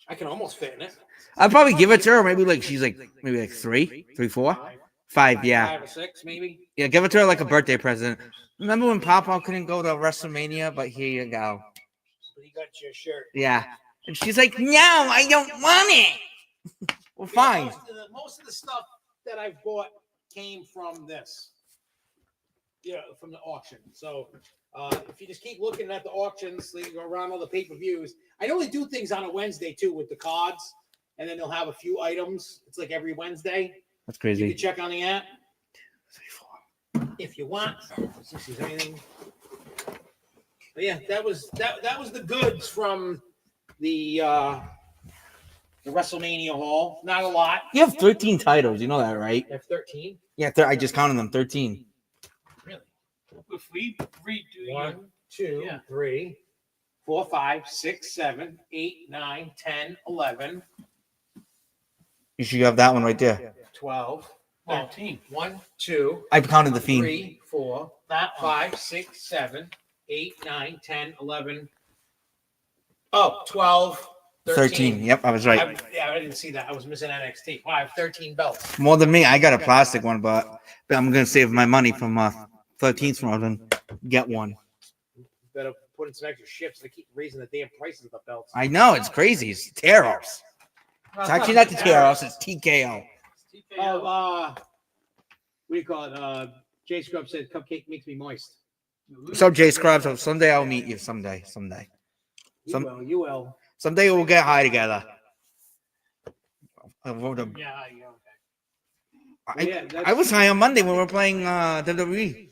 I can almost fit in it. I'll probably give it to her. Maybe like she's like maybe like 3, 4, 5. Yeah, 5 or 6, maybe. yeah. Give it to her like a birthday present. Remember when Papa couldn't go to WrestleMania? But here you go. But he got your shirt. Yeah, and she's like, no, I don't want it. Well, fine. Most of the stuff that I've bought came from this. Yeah, from the auction. So if you just keep looking at the auctions, you go around all the pay-per-views. I only do things on a Wednesday too with the cards, and then they'll have a few items. It's like every Wednesday. That's You can crazy. check on the app if you want. Let's see if there's anything. But yeah, that was the goods from the the WrestleMania Hall. Not a lot. You have 13 titles. You know that, right? I have 13. Yeah, I just counted them. 13. Really? If we redo your 1, 2, Yeah. 3, 4, 5, 6, 7, 8, 9, 10, 11, You should have that one right there. 12, 13, 1, 2, I've counted the Fiend. 3, 4, that one. 5, 6, 7, 8, 9, 10, 11. Oh, 12, 13. Yep, I was right. I didn't see that. I was missing NXT. Wow, I have 13 belts. More than me. I got a plastic one, but I'm gonna save my money from 13th round and get one. Better put in some extra shifts. They keep raising the damn prices of the belts. I know it's crazy. It's tear-offs. It's actually not the tear-offs. It's TKO. Oh, what do you call it? Jay Scrub said cupcake makes me moist. So Jay Scrubs, someday I'll meet you. Someday. You will. Someday we'll get high together. Yeah, okay. I was high on Monday when we were playing WWE.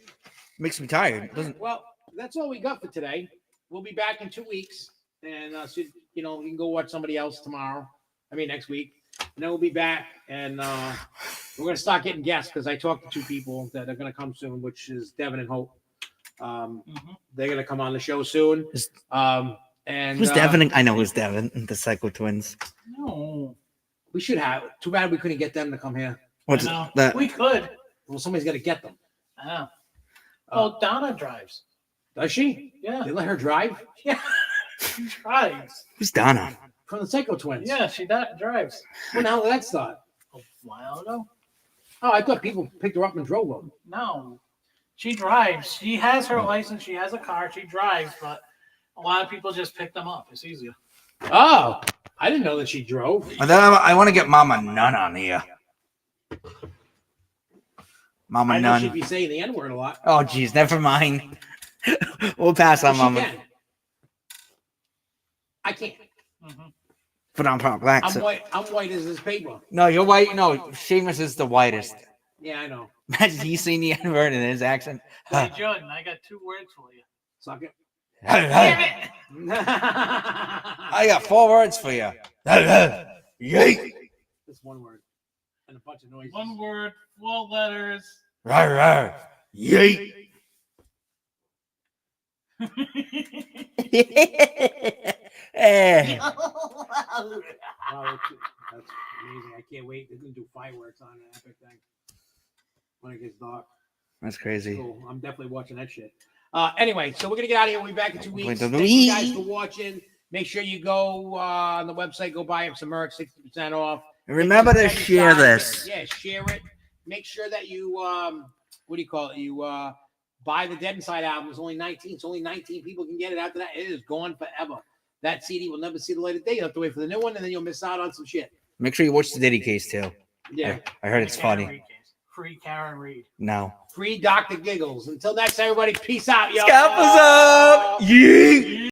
Makes me tired. Doesn't. Well, that's all we got for today. We'll be back in 2 weeks, and so, you can go watch somebody else next week, and then we'll be back, and we're gonna start getting guests because I talked to 2 people that are gonna come soon, which is Devin and Hope. They're gonna come on the show soon. And Who's Devin? I know who's Devin. The Psycho Twins. No. we should have. Too bad we couldn't get them to come here. What's I know. that? We could. Well, somebody's got to get them. I know. Oh, Donna drives. Does she? Yeah. They let her drive Yeah. She drives. Who's Donna? from the Psycho Twins. Yeah, she drives. When the hell did that start? A while ago? Oh, I thought people picked her up and drove them. No. She drives. She has her license. She has a car. She drives, but a lot of people just pick them up. It's easier. Oh, I didn't know that she drove. And then I want to get Mama Nun on here. Mama I know Nun. she'd be saying the N-word a lot. Oh, geez, never mind. We'll pass on She Mama. can. I can't. But I'm part black. I'm So. white. I'm white as this paper. No, you're white. No, Sheamus is the whitest. Yeah, I know. Imagine he seen the N-word in his accent. Hey, Jordan, I got 2 words for you. Suck it. I got 4 words for you. Yeet. Just one word and a bunch of noises. 1 word, 4 letters. Rawr, rawr. Yeet. Eh. Wow, that's amazing. I can't wait. They're gonna do fireworks on an epic thing when it gets dark. That's crazy. Cool. I'm definitely watching that shit. Anyway, so we're gonna get out of here. We'll be back in 2 weeks. Wait, Thank you guys for watching. Make sure you go on the website, go buy some merch, 60% off. And remember to share this. Yeah, share it. Make sure that you what do you call it? You buy the Dead Inside album. It's only 19. It's only 19 people can get it. After that, it is gone forever. That CD will never see the light of day. You have to wait for the new one, and then you'll miss out on some shit. Make sure you watch the Diddy case too. Yeah. I heard it's Karen funny. Reed case. Free Karen Reed. No. Free Dr. Giggles. Until next, everybody, peace out, y'all. Scalpers up. Yeet.